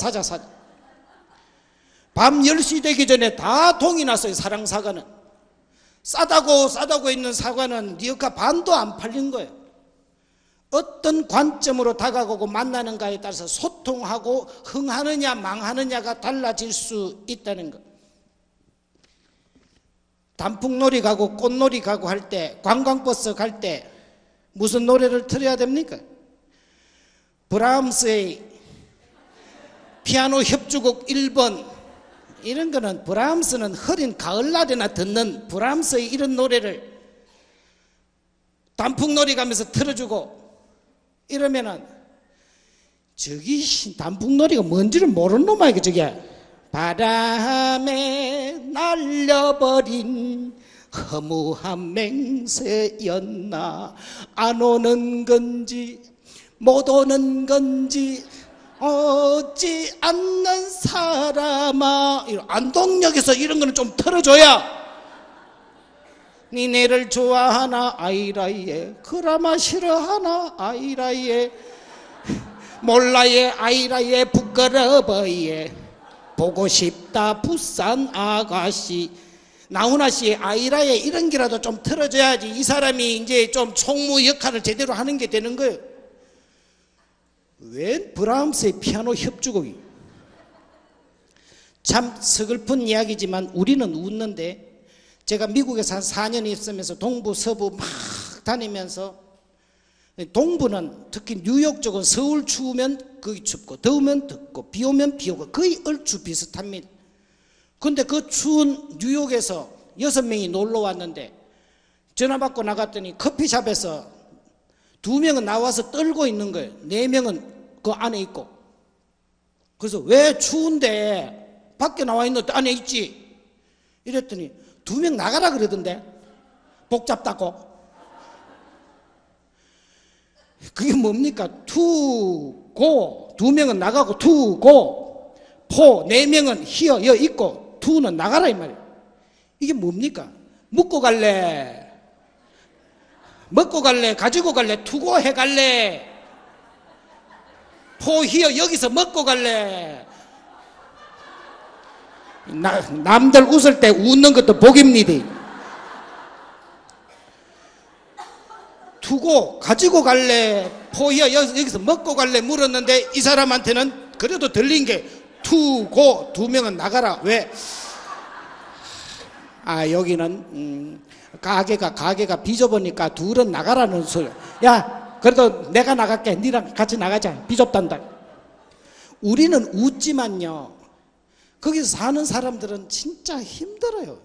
밤 10시 되기 전에 다 동이 났어요. 사랑 사과는. 싸다고 있는 사과는 리어카 반도 안 팔린 거예요. 어떤 관점으로 다가가고 만나는가에 따라서 소통하고 흥하느냐 망하느냐가 달라질 수 있다는 것. 단풍놀이 가고 꽃놀이 가고 할 때, 관광버스 갈 때 무슨 노래를 틀어야 됩니까? 브라함스의 피아노 협주곡 1번. 이런 거는 브라함스는 흐린 가을날에나 듣는 브라함스의 이런 노래를 단풍놀이 가면서 틀어주고 이러면은 저기 단풍놀이가 뭔지를 모르는 놈아 이게 저게. 바람에 날려버린 허무한 맹세였나, 안 오는 건지 못 오는 건지 오지 않는 사람아. 안동역에서 이런 거는 좀 틀어줘야. 니네를 좋아하나 아이라예, 그라마 싫어하나 아이라예, 몰라예 아이라예 부끄러워예, 보고 싶다 부산 아가씨. 나훈아 씨의 아이라예 이런 게라도 좀 틀어줘야지 이 사람이 이제 좀 총무 역할을 제대로 하는 게 되는 거예요. 왜 브라함스의 피아노 협주곡이. 참 서글픈 이야기지만 우리는 웃는데, 제가 미국에서 한 4년 있으면서 동부 서부 막 다니면서, 동부는 특히 뉴욕 쪽은 서울 추우면 거기 춥고 더우면 덥고 비 오면 비 오고 거의 얼추 비슷합니다. 근데 그 추운 뉴욕에서 6명이 놀러 왔는데 전화 받고 나갔더니 커피숍에서 2명은 나와서 떨고 있는 거예요. 4명은 그 안에 있고. 그래서 왜 추운데 밖에 나와 있는데 안에 있지? 이랬더니 2명 나가라 그러던데, 복잡다고. 그게 뭡니까? 투고 2명은 나가고 투고, 포 4명은 히어 여 있고 투는 나가라 이 말이에요. 이게 뭡니까? 묵고 갈래, 먹고 갈래, 가지고 갈래, 투고 해 갈래, 포 히어 여기서 먹고 갈래. 남들 웃을 때 웃는 것도 복입니다. 투고 가지고 갈래, 포이야 여기서 먹고 갈래 물었는데 이 사람한테는 그래도 들린 게 투고 2명은 나가라. 왜? 아 여기는 가게가 비좁으니까 둘은 나가라는 소리. 야 그래도 내가 나갈게, 니랑 같이 나가자, 비좁단다. 우리는 웃지만요, 거기서 사는 사람들은 진짜 힘들어요.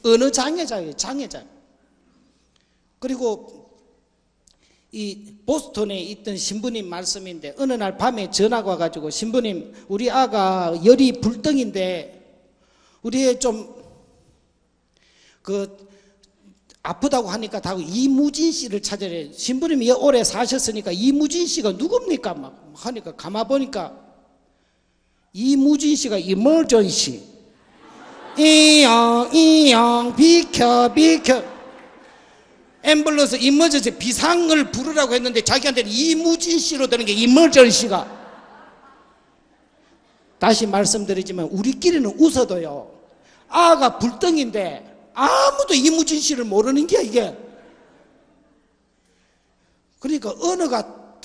언어 장애자예요, 장애자. 그리고 이 보스턴에 있던 신부님 말씀인데, 어느 날 밤에 전화가 와가지고, 신부님, 우리 아가 열이 불덩인데 우리 애 좀 아프다고 하니까 다 이무진 씨를 찾으래. 신부님이 오래 사셨으니까 이무진 씨가 누굽니까? 막 하니까 가만 보니까 이무진 씨가 이멀전시, 이영 비켜 앰뷸런스 이머전시 비상을 부르라고 했는데 자기한테는 이무진 씨로 되는 게 이머전시가. 다시 말씀드리지만 우리끼리는 웃어도요, 아가 불덩인데 아무도 이무진 씨를 모르는 게 이게. 그러니까 언어가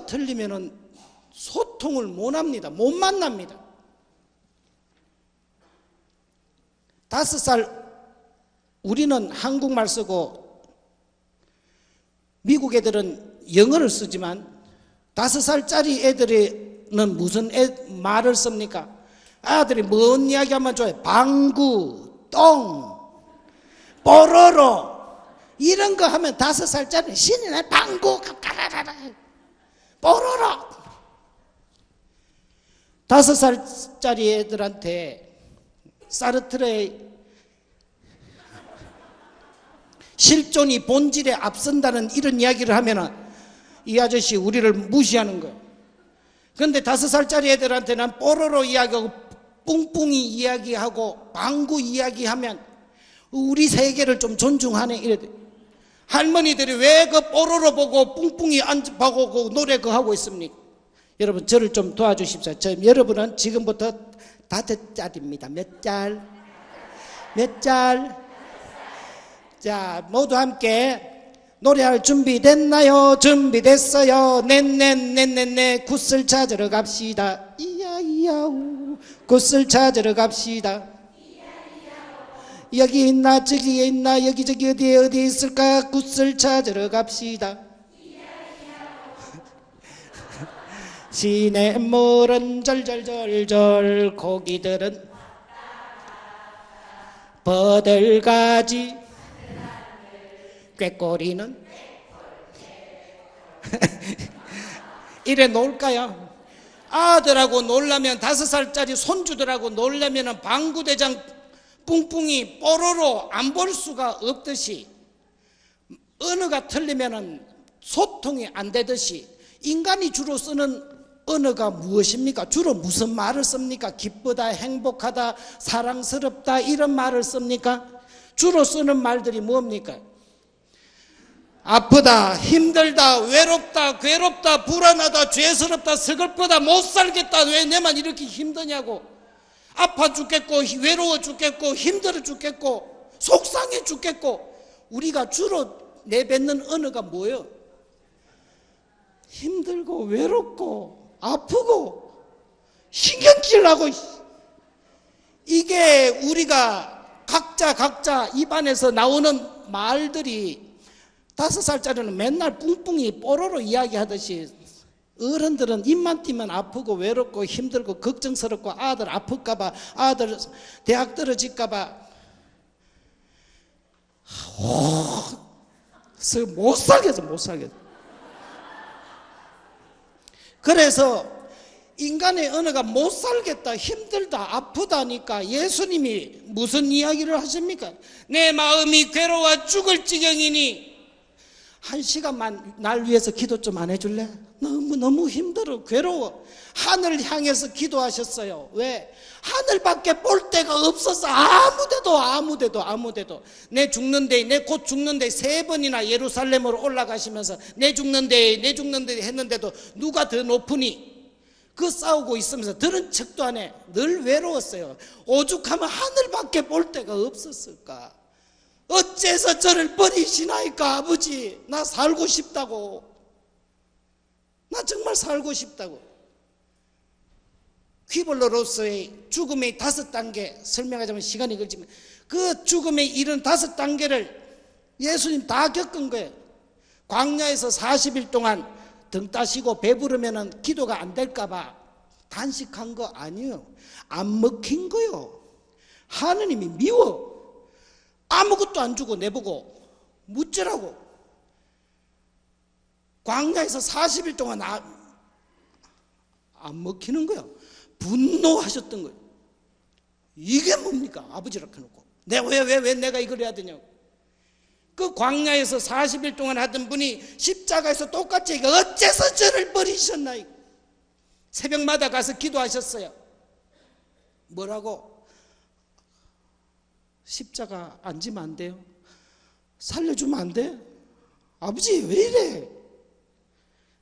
틀리면은 소통을 못 합니다. 못 만납니다. 5살 우리는 한국말 쓰고 미국 애들은 영어를 쓰지만 5살짜리 애들은 무슨 말을 씁니까? 아들이 뭔 이야기하면 좋아해? 방구, 똥, 뽀로로 이런 거 하면 5살짜리는 신이 나. 방구, 까라라라, 뽀로로. 5살짜리 애들한테 사르트르의 실존이 본질에 앞선다는 이런 이야기를 하면은 이 아저씨 우리를 무시하는 거예요. 그런데 5살짜리 애들한테는 뽀로로 이야기하고 뿡뿡이 이야기하고 방구 이야기하면 우리 세계를 좀 존중하네 이래. 할머니들이 왜 그 뽀로로 보고 뿡뿡이 보고 노래 그 하고 있습니까? 여러분 저를 좀 도와주십시오. 여러분은 지금부터 5짤입니다. 몇 짤? 몇 짤? 자, 모두 함께 노래할 준비 됐나요? 준비됐어요. 넷넷넷넷넷 굿을 찾으러 갑시다. 이야이야우 굿을 찾으러 갑시다. 여기 있나 저기에 있나 여기저기 어디에 있을까? 굿을 찾으러 갑시다. 시냇물은 절절절절 고기들은 버들가지 꾀꼬리는 이래 놀까요? 아들하고 놀라면 5살짜리 손주들하고 놀라면 방구대장 뿡뿡이 뽀로로 안 볼 수가 없듯이 언어가 틀리면 소통이 안 되듯이 인간이 주로 쓰는 언어가 무엇입니까? 주로 무슨 말을 씁니까? 기쁘다, 행복하다, 사랑스럽다 이런 말을 씁니까? 주로 쓰는 말들이 뭡니까? 아프다, 힘들다, 외롭다, 괴롭다, 불안하다, 죄스럽다, 서글프다, 못 살겠다, 왜 내만 이렇게 힘드냐고, 아파 죽겠고 외로워 죽겠고 힘들어 죽겠고 속상해 죽겠고. 우리가 주로 내뱉는 언어가 뭐예요? 힘들고 외롭고 아프고 신경질 나고. 이게 우리가 각자 입안에서 나오는 말들이 5살짜리는 맨날 뿡뿡이 뽀로로 이야기하듯이 어른들은 입만 띄면 아프고 외롭고 힘들고 걱정스럽고 아들 아플까봐 아들 대학 떨어질까봐 못 살겠어. 그래서 인간의 언어가 못 살겠다, 힘들다, 아프다니까 예수님이 무슨 이야기를 하십니까? 내 마음이 괴로워 죽을 지경이니 1시간만 날 위해서 기도 좀 안 해줄래? 너무 힘들어, 괴로워. 하늘 향해서 기도하셨어요. 왜? 하늘밖에 볼 데가 없어서 아무데도 내 죽는데, 내 곧 죽는데 3번이나 예루살렘으로 올라가시면서 내 죽는데 했는데도 누가 더 높으니? 그 싸우고 있으면서 들은 척도 안 해. 늘 외로웠어요. 오죽하면 하늘밖에 볼 데가 없었을까? 어째서 저를 버리시나이까? 아버지, 나 살고 싶다고. 나 정말 살고 싶다고. 퀴블러로서의 죽음의 5단계 설명하자면 시간이 걸리지만 그 죽음의 이른 5단계를 예수님 다 겪은 거예요. 광야에서 40일 동안 등 따시고 배부르면 기도가 안 될까봐 단식한 거 아니에요. 안 먹힌 거요. 하느님이 미워. 아무것도 안 주고 내보고 묻으라고. 광야에서 40일 동안 안 먹히는 거야. 분노하셨던 거예요. 이게 뭡니까? 아버지라 해놓고 왜 내가 이걸 해야 되냐고. 그 광야에서 40일 동안 하던 분이 십자가에서 똑같이 어째서 저를 버리셨나. 새벽마다 가서 기도하셨어요. 뭐라고? 십자가 안 지면 안 돼요? 살려주면 안 돼? 아버지 왜 이래?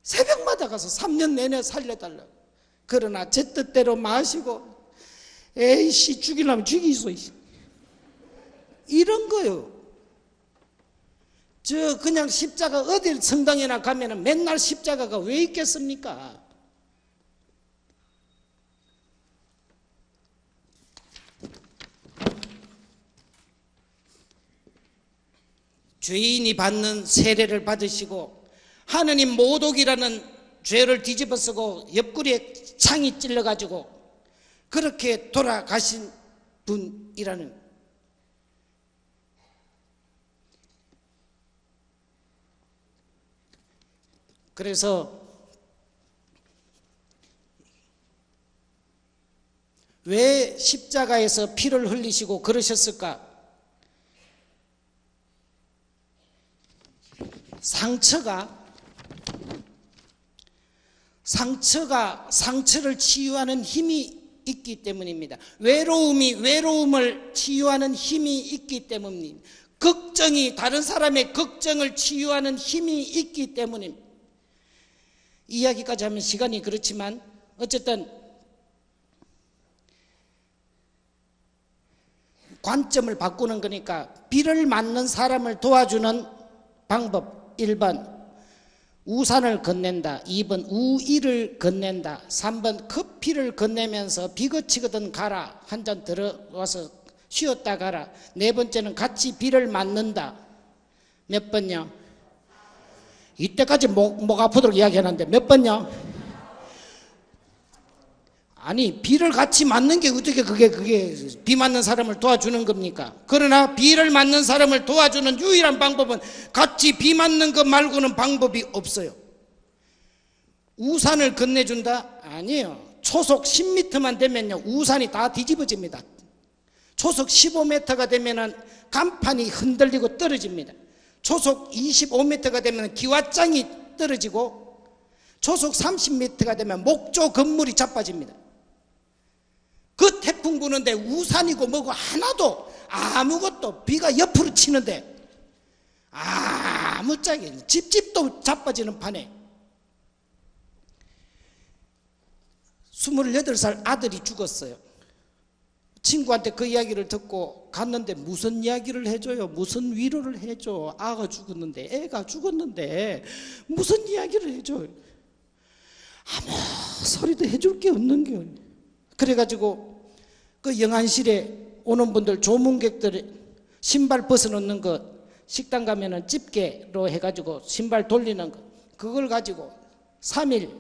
새벽마다 가서 3년 내내 살려달라. 그러나 제 뜻대로 마시고 에이씨 죽이려면 죽이소 이런 거요. 저 그냥 십자가 어딜 성당에나 가면은 맨날 십자가가 왜 있겠습니까? 죄인이 받는 세례를 받으시고 하느님 모독이라는 죄를 뒤집어 쓰고 옆구리에 창이 찔러가지고 그렇게 돌아가신 분이라는. 그래서 왜 십자가에서 피를 흘리시고 그러셨을까? 상처를 치유하는 힘이 있기 때문입니다. 외로움을 치유하는 힘이 있기 때문입니다. 걱정이 다른 사람의 걱정을 치유하는 힘이 있기 때문입니다. 이야기까지 하면 시간이 그렇지만 어쨌든 관점을 바꾸는 거니까 비를 맞는 사람을 도와주는 방법 1번 우산을 건넨다. 2번 우이를 건넨다. 3번 커피를 건네면서 비거치거든 가라. 한 잔 들어와서 쉬었다 가라. 4번째는 같이 비를 맞는다. 몇 번요? 이때까지 목 아프도록 이야기하는데 몇 번요? 아니 비를 같이 맞는 게 어떻게 그게 비 맞는 사람을 도와주는 겁니까? 그러나 비를 맞는 사람을 도와주는 유일한 방법은 같이 비 맞는 것 말고는 방법이 없어요. 우산을 건네준다? 아니에요. 초속 10m만 되면요 우산이 다 뒤집어집니다. 초속 15m가 되면은 간판이 흔들리고 떨어집니다. 초속 25m가 되면 기와장이 떨어지고 초속 30m가 되면 목조 건물이 자빠집니다. 그 태풍 부는데 우산이고 뭐고 하나도 아무것도 비가 옆으로 치는데 아무짝에 집집도 자빠지는 판에 28살 아들이 죽었어요. 친구한테 그 이야기를 듣고 갔는데 무슨 이야기를 해줘요? 무슨 위로를 해줘? 아가 죽었는데 애가 죽었는데 무슨 이야기를 해줘요? 아무 소리도 해줄 게 없는 거예요. 그래가지고 그 영안실에 오는 분들 조문객들 신발 벗어놓는 것 식당 가면은 집게로 해가지고 신발 돌리는 것 그걸 가지고 3일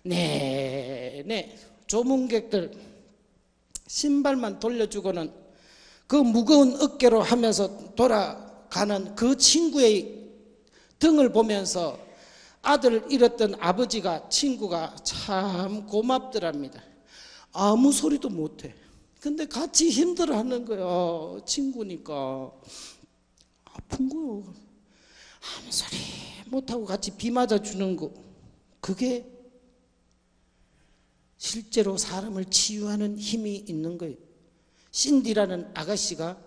내내 조문객들 신발만 돌려주고는 그 무거운 어깨로 하면서 돌아가는 그 친구의 등을 보면서 아들을 잃었던 아버지가 친구가 참 고맙더랍니다. 아무 소리도 못해. 근데 같이 힘들어하는 거야. 친구니까 아픈 거요. 아무 소리 못하고 같이 비 맞아주는 거 그게 실제로 사람을 치유하는 힘이 있는 거예요. 신디라는 아가씨가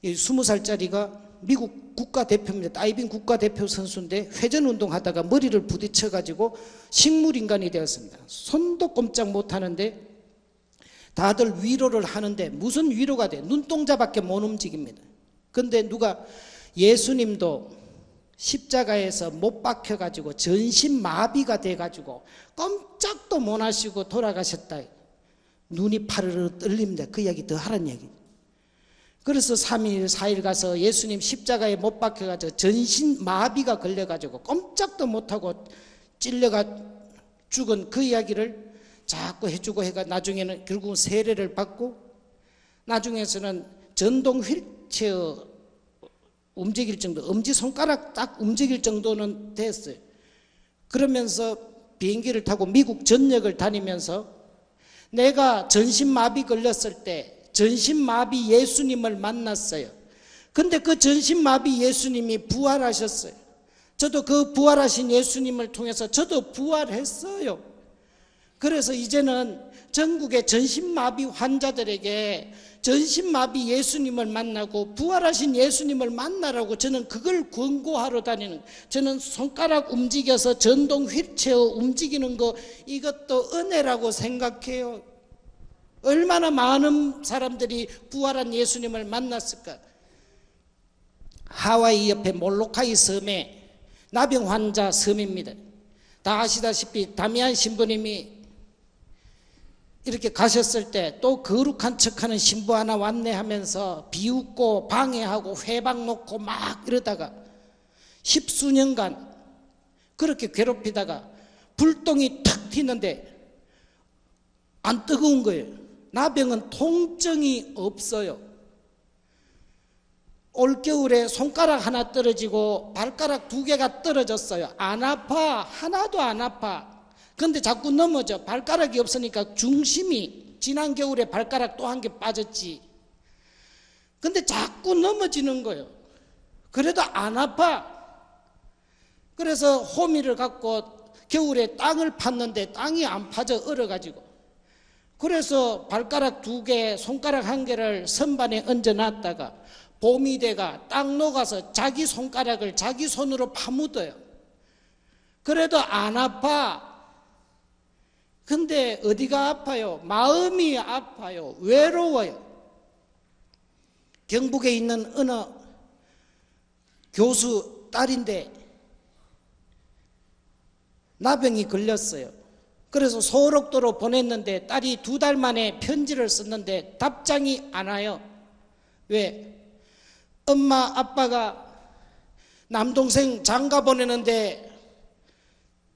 20살짜리가 미국 국가대표입니다. 다이빙 국가대표 선수인데 회전운동 하다가 머리를 부딪혀가지고 식물인간이 되었습니다. 손도 꼼짝 못하는데 다들 위로를 하는데 무슨 위로가 돼? 눈동자밖에 못 움직입니다. 근데 누가 예수님도 십자가에서 못 박혀가지고 전신마비가 돼가지고 꼼짝도 못 하시고 돌아가셨다. 눈이 파르르 떨립니다. 그 이야기 더 하란 얘기. 그래서 3일 4일 가서 예수님 십자가에 못 박혀가지고 전신 마비가 걸려가지고 꼼짝도 못하고 찔려가 죽은 그 이야기를 자꾸 해주고 해가 나중에는 결국은 세례를 받고 나중에서는 전동 휠체어 움직일 정도, 엄지손가락 딱 움직일 정도는 됐어요. 그러면서 비행기를 타고 미국 전역을 다니면서 내가 전신마비 걸렸을 때 전신마비 예수님을 만났어요. 근데 그 전신마비 예수님이 부활하셨어요. 저도 그 부활하신 예수님을 통해서 저도 부활했어요. 그래서 이제는 전국의 전신마비 환자들에게 전신마비 예수님을 만나고 부활하신 예수님을 만나라고 저는 그걸 권고하러 다니는, 저는 손가락 움직여서 전동 휠체어 움직이는 거 이것도 은혜라고 생각해요. 얼마나 많은 사람들이 부활한 예수님을 만났을까. 하와이 옆에 몰로카이 섬에 나병 환자 섬입니다. 다 아시다시피 다미안 신부님이 이렇게 가셨을 때 또 거룩한 척하는 신부 하나 왔네 하면서 비웃고 방해하고 회방 놓고 막 이러다가 10수년간 그렇게 괴롭히다가 불똥이 탁 튀는데 안 뜨거운 거예요. 나병은 통증이 없어요. 올겨울에 손가락 하나 떨어지고 발가락 2개가 떨어졌어요. 안 아파. 하나도 안 아파. 근데 자꾸 넘어져. 발가락이 없으니까 중심이, 지난 겨울에 발가락 또 1개 빠졌지. 근데 자꾸 넘어지는 거예요. 그래도 안 아파. 그래서 호미를 갖고 겨울에 땅을 팠는데 땅이 안 파져 얼어가지고, 그래서 발가락 2개, 손가락 1개를 선반에 얹어놨다가 봄이 돼가 땅 녹아서 자기 손가락을 자기 손으로 파묻어요. 그래도 안 아파. 근데 어디가 아파요? 마음이 아파요. 외로워요. 경북에 있는 어느 교수 딸인데 나병이 걸렸어요. 그래서 소록도로 보냈는데 딸이 2달 만에 편지를 썼는데 답장이 안 와요. 왜? 엄마 아빠가 남동생 장가 보내는데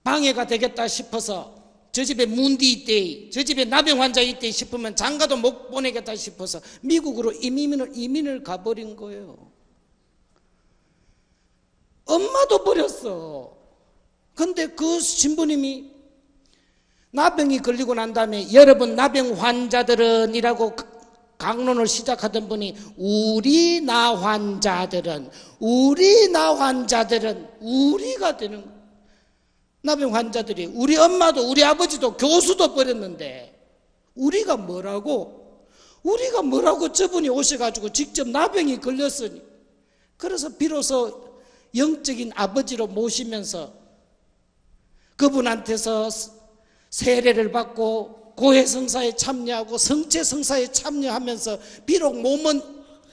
방해가 되겠다 싶어서, 저 집에 문디 있대, 저 집에 나병 환자 있대 싶으면 장가도 못 보내겠다 싶어서 미국으로 이민을 가버린 거예요. 엄마도 버렸어. 근데 그 신부님이 나병이 걸리고 난 다음에 여러분 나병 환자들은 이라고 강론을 시작하던 분이 우리 나 환자들은 우리가 되는 거예요. 나병 환자들이 우리 엄마도 우리 아버지도 교수도 버렸는데 우리가 뭐라고 저분이 오셔가지고 직접 나병이 걸렸으니, 그래서 비로소 영적인 아버지로 모시면서 그분한테서 세례를 받고 고해성사에 참여하고 성체성사에 참여하면서 비록 몸은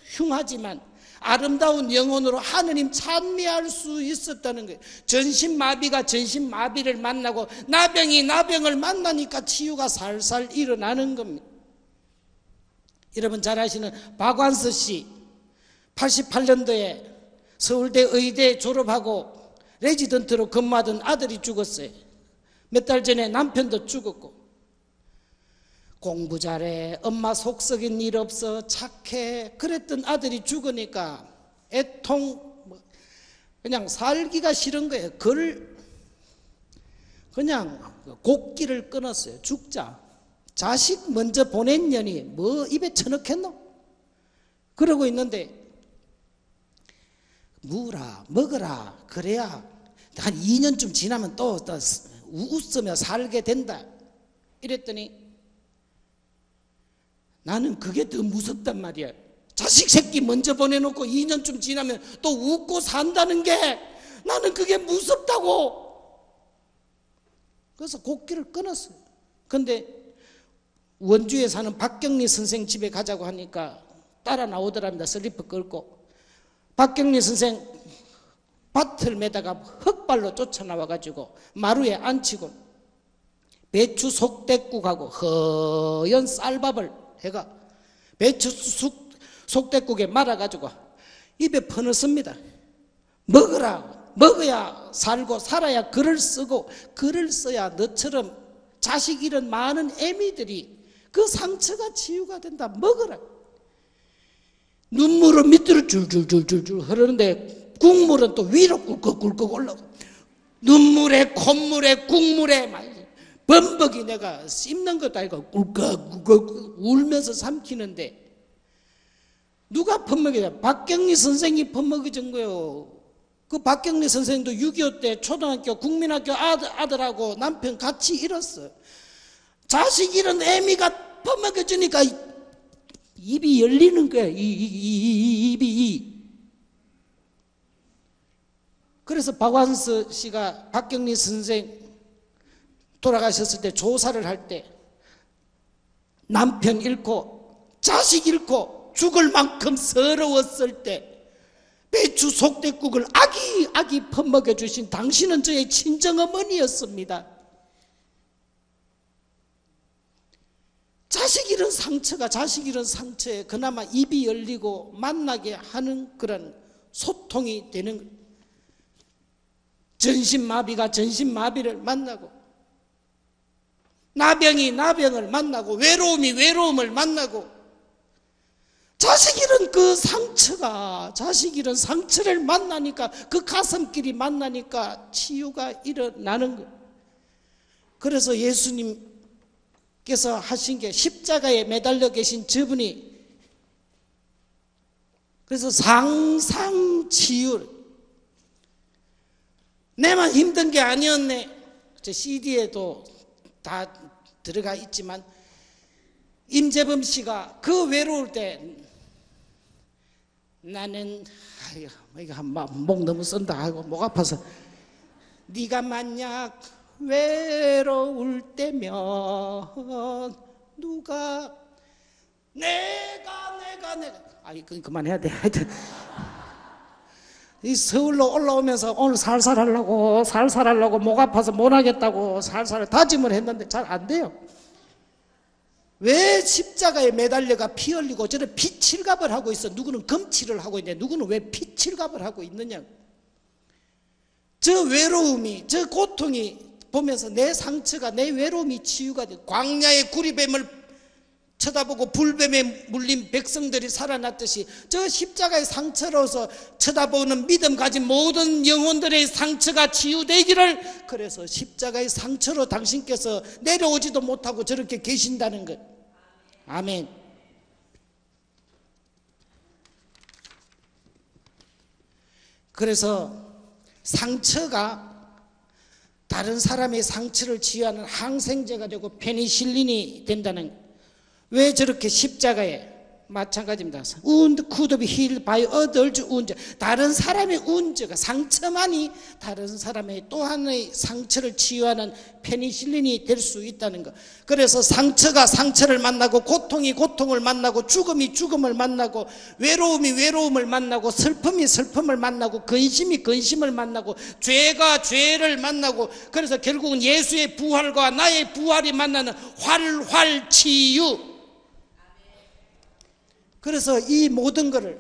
흉하지만 아름다운 영혼으로 하느님 찬미할 수 있었다는 거예요. 전신마비가 전신마비를 만나고 나병이 나병을 만나니까 치유가 살살 일어나는 겁니다. 여러분 잘 아시는 박완서 씨, 88년도에 서울대 의대 졸업하고 레지던트로 근무하던 아들이 죽었어요. 몇 달 전에 남편도 죽었고, 공부 잘해, 엄마 속 썩인 일 없어, 착해, 그랬던 아들이 죽으니까 애통, 그냥 살기가 싫은 거예요. 그냥 곡기를 끊었어요. 죽자. 자식 먼저 보낸 년이 뭐 입에 쳐넣겠노? 그러고 있는데 무라 먹어라, 그래야 한 2년쯤 지나면 또 웃으며 살게 된다. 이랬더니 나는 그게 더 무섭단 말이야. 자식 새끼 먼저 보내놓고 2년쯤 지나면 또 웃고 산다는 게 나는 그게 무섭다고. 그래서 곡기를 끊었어요. 근데 원주에 사는 박경리 선생 집에 가자고 하니까 따라 나오더랍니다. 슬리퍼 끌고. 박경리 선생 밭을 매다가 흙발로 쫓아나와가지고 마루에 앉히고 배추 속대국하고 허연 쌀밥을 해가 배추 속대국에 말아가지고 입에 퍼넣습니다. 먹어라. 먹어야 살고 살아야 글을 쓰고 글을 써야 너처럼 자식 잃은 많은 애미들이 그 상처가 치유가 된다. 먹어라. 눈물은 밑으로 줄줄줄줄 흐르는데 국물은 또 위로 꿀꺽꿀꺽 올라오고 눈물에 콧물에 국물에 범벅이 내가 씹는 것도 아니고 꿀꺽꿀꺽 울면서 삼키는데 누가 퍼먹이냐? 박경리 선생이 퍼먹여준 거예요. 그 박경리 선생도 6.25 때 초등학교 국민학교 아들하고 남편 같이 잃었어. 자식 잃은 애미가 퍼먹여주니까 입이 열리는 거야. 입이. 그래서 박완서 씨가 박경리 선생 돌아가셨을 때 조사를 할 때 남편 잃고 자식 잃고 죽을 만큼 서러웠을 때 배추 속대국을 아기 퍼먹여 주신 당신은 저의 친정어머니였습니다. 자식 잃은 상처가 자식 잃은 상처에 그나마 입이 열리고 만나게 하는 그런 소통이 되는 전신마비가 전신마비를 만나고 나병이 나병을 만나고 외로움이 외로움을 만나고 자식 잃은 그 상처가 자식 잃은 상처를 만나니까 그 가슴끼리 만나니까 치유가 일어나는 거예요. 그래서 예수님께서 하신 게 십자가에 매달려 계신 저분이 그래서 상상치유 내만 힘든 게 아니었네. 제 CD에도 다 들어가 있지만 임재범 씨가 그 외로울 때 나는 목 너무 쓴다 하고 목 아파서 네가 만약 외로울 때면 누가 내가 아니 그만해야 돼. 하여튼 이 서울로 올라오면서 오늘 살살 하려고 목 아파서 못 하겠다고 살살 다짐을 했는데 잘 안 돼요. 왜 십자가에 매달려가 피 흘리고 저는 피칠갑을 하고 있어. 누구는 금칠을 하고 있는데 누구는 왜 피칠갑을 하고 있느냐. 저 외로움이 저 고통이 보면서 내 상처가 내 외로움이 치유가 돼. 광야의 구리뱀을 쳐다보고 불뱀에 물린 백성들이 살아났듯이 저 십자가의 상처로서 쳐다보는 믿음 가진 모든 영혼들의 상처가 치유되기를. 그래서 십자가의 상처로 당신께서 내려오지도 못하고 저렇게 계신다는 것. 아멘. 그래서 상처가 다른 사람의 상처를 치유하는 항생제가 되고 페니실린이 된다는 것. 왜 저렇게 십자가에 마찬가지입니다. wound could be healed by others' wounds. 다른 사람의 wounds가 상처만이 다른 사람의 또 하나의 상처를 치유하는 페니실린이 될 수 있다는 것. 그래서 상처가 상처를 만나고 고통이 고통을 만나고 죽음이 죽음을 만나고 외로움이 외로움을 만나고 슬픔이 슬픔을 만나고 근심이 근심을 만나고 죄가 죄를 만나고 그래서 결국은 예수의 부활과 나의 부활이 만나는 활활치유. 그래서 이 모든 것을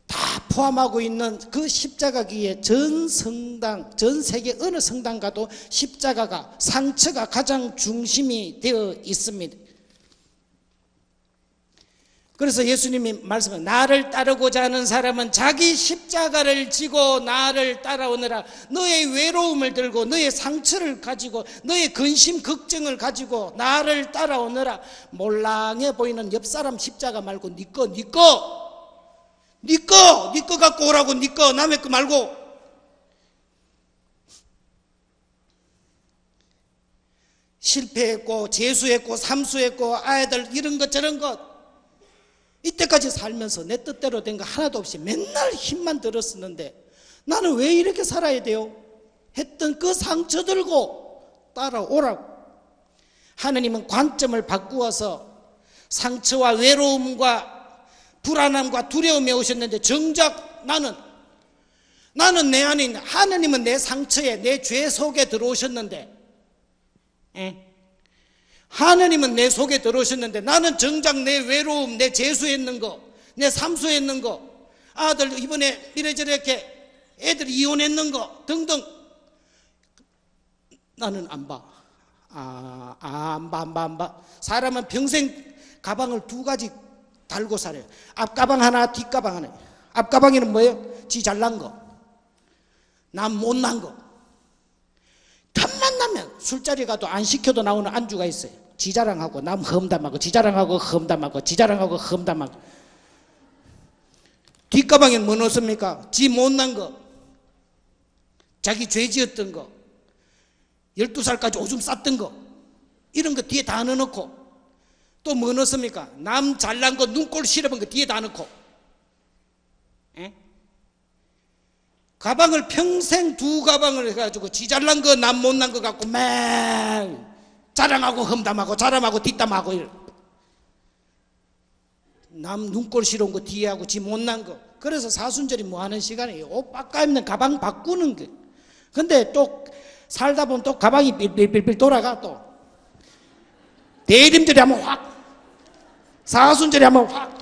다 포함하고 있는 그 십자가기에 전 성당, 전 세계 어느 성당 가도 십자가가 상처가 가장 중심이 되어 있습니다. 그래서 예수님이 말씀은 나를 따르고자 하는 사람은 자기 십자가를 지고 나를 따라오느라. 너의 외로움을 들고 너의 상처를 가지고 너의 근심 걱정을 가지고 나를 따라오느라. 몰랑해 보이는 옆사람 십자가 말고 네 거 갖고 오라고. 네 거 남의 거 말고. 실패했고 재수했고 삼수했고 아이들 이런 것 저런 것 이때까지 살면서 내 뜻대로 된 거 하나도 없이 맨날 힘만 들었었는데 나는 왜 이렇게 살아야 돼요? 했던 그 상처 들고 따라오라고. 하느님은 관점을 바꾸어서 상처와 외로움과 불안함과 두려움에 오셨는데 정작 나는 내 안에 있는 하느님은 내 상처에 내 죄 속에 들어오셨는데 하느님은 내 속에 들어오셨는데 나는 정작 내 외로움, 내 재수했는 거, 내 삼수했는 거, 아들 이번에 이래저래 이렇게 애들 이혼했는 거 등등 나는 안 봐. 안 봐. 사람은 평생 가방을 두 가지 달고 살아요. 앞가방 하나, 뒷가방 하나. 앞가방에는 뭐예요? 지 잘난 거, 남 못난 거. 틈만 나면 술자리 가도 안 시켜도 나오는 안주가 있어요. 지 자랑하고 남 험담하고, 지 자랑하고 험담하고, 지 자랑하고 험담하고. 뒷가방에는 뭐 넣습니까? 지 못난 거, 자기 죄 지었던 거, 12살까지 오줌 쌌던 거, 이런 거 뒤에 다 넣어놓고, 또 뭐 넣습니까? 남 잘난 거, 눈꼴 실어본 거 뒤에 다 넣고. 에? 가방을 평생 두 가방을 해가지고 지 잘난 거, 남 못난 거 갖고 맨 자랑하고 험담하고 자랑하고 뒷담하고 남 눈꼴 실어온 거 뒤에 하고 지 못난 거. 그래서 사순절이 뭐 하는 시간이에요? 옷 바꿔입는 가방 바꾸는 거. 근데 또 살다 보면 또 가방이 삘삘삘 돌아가. 또 대림절에 하면 확, 사순절에 하면 확,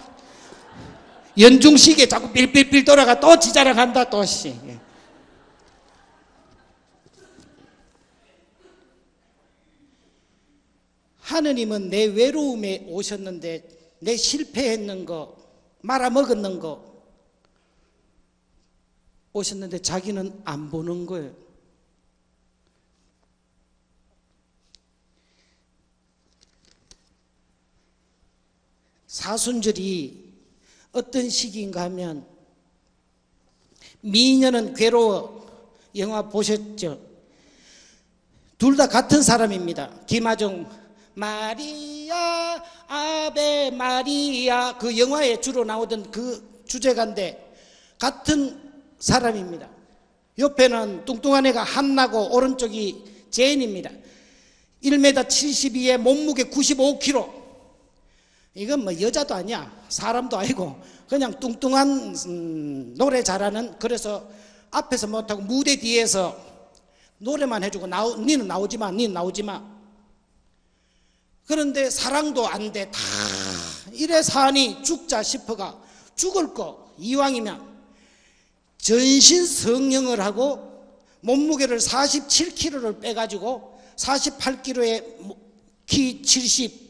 연중시계 자꾸 삘삘삘 돌아가. 또 지자랑한다 또. 씨. 하느님은 내 외로움에 오셨는데, 내 실패했는 거, 말아먹었는 거 오셨는데 자기는 안 보는 거예요. 사순절이 어떤 시기인가 하면, 미녀는 괴로워 영화 보셨죠? 둘 다 같은 사람입니다. 김하중 마리아 아베 마리아, 그 영화에 주로 나오던 그 주제가인데 같은 사람입니다. 옆에는 뚱뚱한 애가 한나고 오른쪽이 제인입니다. 1m 72에 몸무게 95kg. 이건 뭐 여자도 아니야, 사람도 아니고 그냥 뚱뚱한 노래 잘하는. 그래서 앞에서 못하고 무대 뒤에서 노래만 해주고 니는 나오지 마, 니는 나오지 마. 그런데 사랑도 안 돼. 다 이래 사니 죽자 싶어가 죽을 거 이왕이면 전신 성령을 하고 몸무게를 47kg를 빼가지고 48kg에 키 70.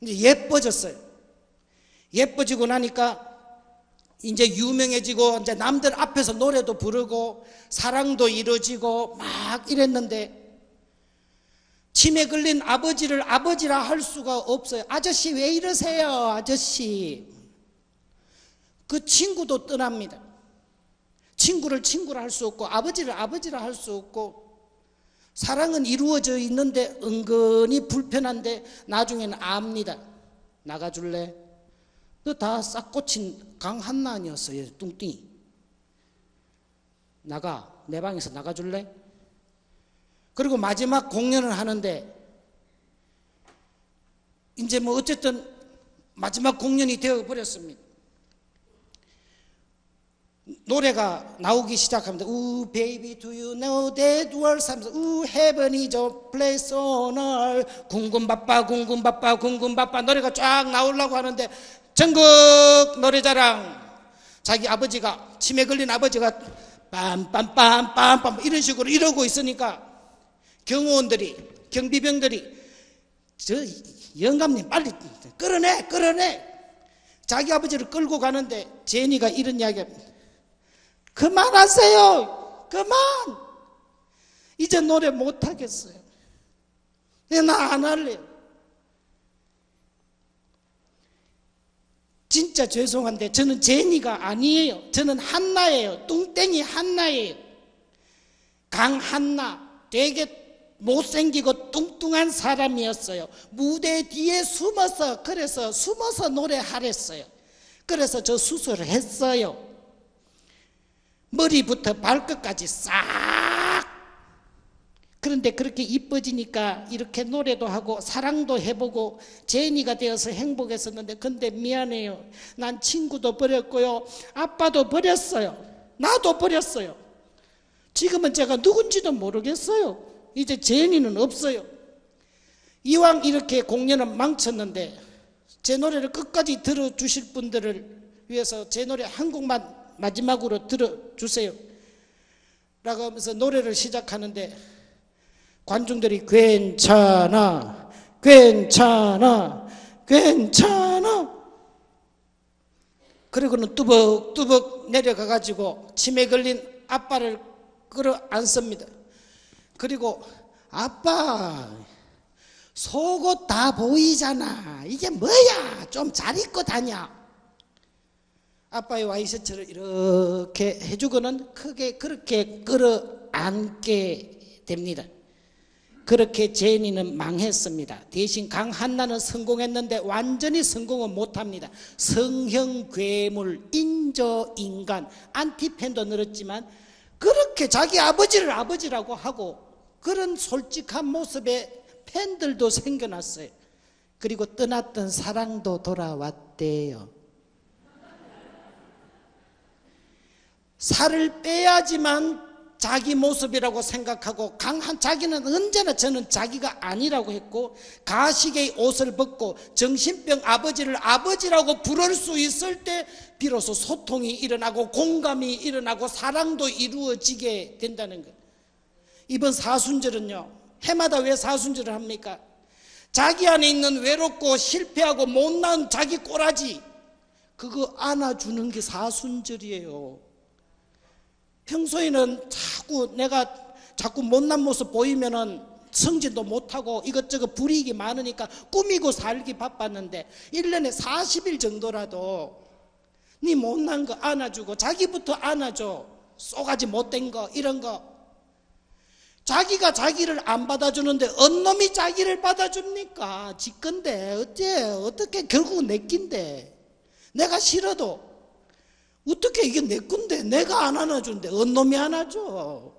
이제 예뻐졌어요. 예뻐지고 나니까 이제 유명해지고 이제 남들 앞에서 노래도 부르고 사랑도 이루어지고 막 이랬는데, 치매 걸린 아버지를 아버지라 할 수가 없어요. 아저씨 왜 이러세요, 아저씨. 그 친구도 떠납니다. 친구를 친구라 할 수 없고 아버지를 아버지라 할 수 없고, 사랑은 이루어져 있는데 은근히 불편한데 나중에는 압니다. 나가줄래? 너 다 싹 꽂힌 강한나 아니었어요, 뚱뚱이. 나가, 내 방에서 나가줄래? 그리고 마지막 공연을 하는데, 이제 뭐 어쨌든 마지막 공연이 되어버렸습니다. 노래가 나오기 시작합니다. Ooh, baby, do you know that world? 하면서 Ooh, heaven is a place on earth. 궁금바빠 궁금바빠 궁금바빠 노래가 쫙 나오려고 하는데, 전국 노래자랑 자기 아버지가, 치매 걸린 아버지가 빰빰빰빰빰 이런 식으로 이러고 있으니까 경호원들이, 경비병들이 저 영감님 빨리 끌어내. 자기 아버지를 끌고 가는데 제니가 이런 이야기합니다. 그만하세요. 그만. 이제 노래 못하겠어요. 나 안 할래요. 진짜 죄송한데 저는 제니가 아니에요. 저는 한나예요. 뚱땡이 한나예요. 강한나. 되게 못생기고 뚱뚱한 사람이었어요. 무대 뒤에 숨어서, 그래서 숨어서 노래하랬어요. 그래서 저 수술을 했어요. 머리부터 발끝까지 싹. 그런데 그렇게 이뻐지니까 이렇게 노래도 하고 사랑도 해보고 제니가 되어서 행복했었는데, 근데 미안해요. 난 친구도 버렸고요, 아빠도 버렸어요, 나도 버렸어요. 지금은 제가 누군지도 모르겠어요. 이제 제니는 없어요. 이왕 이렇게 공연은 망쳤는데 제 노래를 끝까지 들어주실 분들을 위해서 제 노래 한 곡만 마지막으로 들어주세요 라고 하면서 노래를 시작하는데 관중들이 괜찮아 괜찮아 괜찮아 그리고는 뚜벅뚜벅 내려가 가지고 치매 걸린 아빠를 끌어안습니다. 그리고 아빠 속옷 다 보이잖아. 이게 뭐야? 좀 잘 입고 다녀. 아빠의 와이셔츠를 이렇게 해주고는 크게 그렇게 끌어안게 됩니다. 그렇게 제니는 망했습니다. 대신 강한나는 성공했는데 완전히 성공은 못합니다. 성형 괴물, 인조인간, 안티팬도 늘었지만 그렇게 자기 아버지를 아버지라고 하고 그런 솔직한 모습에 팬들도 생겨났어요. 그리고 떠났던 사랑도 돌아왔대요. 살을 빼야지만 자기 모습이라고 생각하고 자기는 언제나 저는 자기가 아니라고 했고 가식의 옷을 벗고 정신병 아버지를 아버지라고 부를 수 있을 때 비로소 소통이 일어나고 공감이 일어나고 사랑도 이루어지게 된다는 것. 이번 사순절은요, 해마다 왜 사순절을 합니까? 자기 안에 있는 외롭고 실패하고 못난 자기 꼬라지 그거 안아주는 게 사순절이에요. 평소에는 내가 자꾸 못난 모습 보이면은 성질도 못하고 이것저것 불이익이 많으니까 꾸미고 살기 바빴는데 1년에 40일 정도라도 네 못난 거 안아주고 자기부터 안아줘. 쏘가지 못된 거 이런 거. 자기가 자기를 안 받아주는데 언 놈이 자기를 받아줍니까? 지 건데 어떻게 결국은 내 낀데 내가 싫어도 어떻게 이게 내 건데 내가 안 안아주는데 언 놈이 안아줘.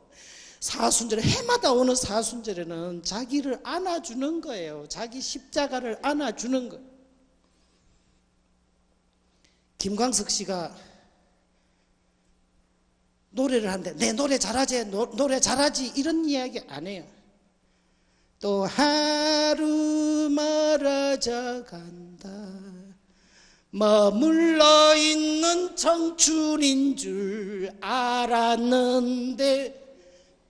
사순절에 해마다 오는 사순절에는 자기를 안아주는 거예요. 자기 십자가를 안아주는 거예요. 김광석 씨가 노래를 하는데 내 노래 잘하지 노래 잘하지 이런 이야기 안 해요. 또 하루 멀어져 간다 머물러 있는 청춘인 줄 알았는데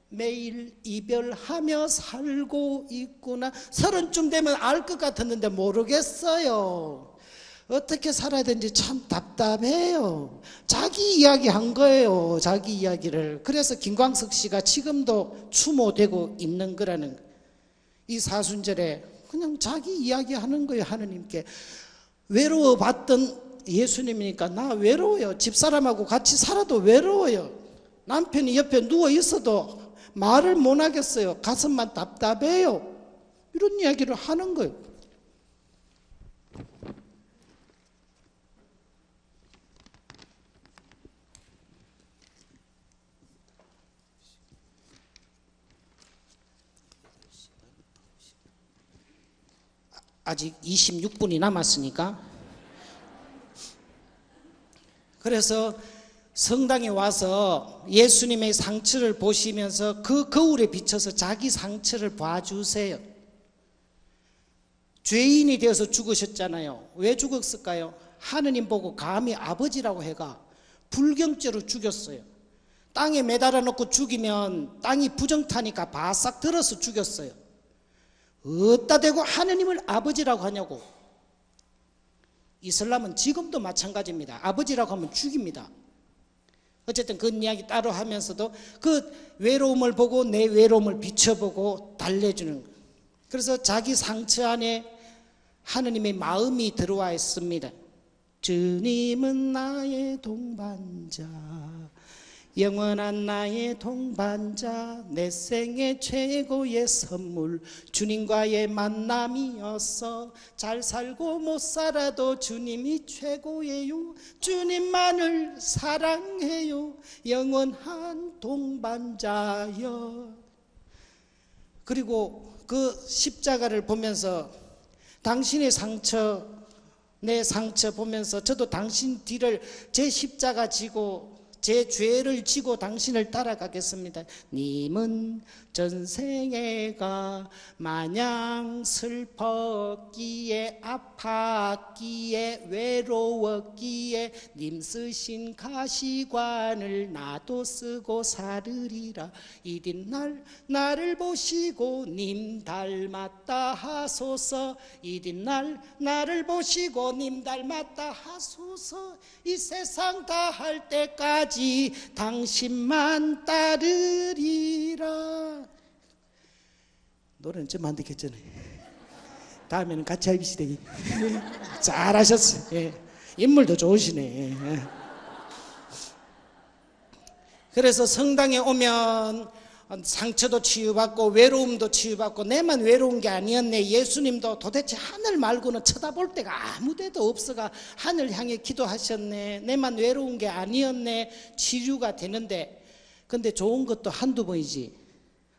매일 이별하며 살고 있구나. 30쯤 되면 알 것 같았는데 모르겠어요. 어떻게 살아야 되는지 참 답답해요. 자기 이야기 한 거예요. 자기 이야기를. 그래서 김광석 씨가 지금도 추모되고 있는 거라는 거예요. 이 사순절에 그냥 자기 이야기 하는 거예요. 하느님께. 외로워봤던 예수님이니까 나 외로워요. 집사람하고 같이 살아도 외로워요. 남편이 옆에 누워있어도 말을 못하겠어요. 가슴만 답답해요. 이런 이야기를 하는 거예요. 아직 26분이 남았으니까. 그래서 성당에 와서 예수님의 상처를 보시면서 그 거울에 비춰서 자기 상처를 봐주세요. 죄인이 되어서 죽으셨잖아요. 왜 죽었을까요? 하느님 보고 감히 아버지라고 해가 불경죄로 죽였어요. 땅에 매달아 놓고 죽이면 땅이 부정타니까 바싹 들어서 죽였어요. 어디다 대고 하느님을 아버지라고 하냐고. 이슬람은 지금도 마찬가지입니다. 아버지라고 하면 죽입니다. 어쨌든 그 이야기 따로 하면서도 그 외로움을 보고 내 외로움을 비춰보고 달래주는 거예요. 그래서 자기 상처 안에 하느님의 마음이 들어와 있습니다. 주님은 나의 동반자 영원한 나의 동반자 내 생의 최고의 선물 주님과의 만남이었어. 잘 살고 못 살아도 주님이 최고예요. 주님만을 사랑해요. 영원한 동반자여. 그리고 그 십자가를 보면서 당신의 상처 내 상처 보면서 저도 당신 뒤를 제 십자가 지고 제 죄를 지고 당신을 따라가겠습니다. 님은 전생애가 마냥 슬펐기에 아팠기에 외로웠기에 님 쓰신 가시관을 나도 쓰고 살으리라. 이딘 나를 보시고 님 닮았다 하소서. 이딘 나를 보시고 님 닮았다 하소서. 이 세상 다 할 때까지 당신만 따르리라. 노래는 좀 안 듣겠잖아요. 다음에는 같이 합시다. 잘하셨어요. 예. 인물도 좋으시네. 예. 그래서 성당에 오면 상처도 치유받고 외로움도 치유받고 내만 외로운 게 아니었네. 예수님도 도대체 하늘 말고는 쳐다볼 데가 아무데도 없어가 하늘 향해 기도하셨네. 내만 외로운 게 아니었네. 치유가 되는데, 근데 좋은 것도 한두 번이지.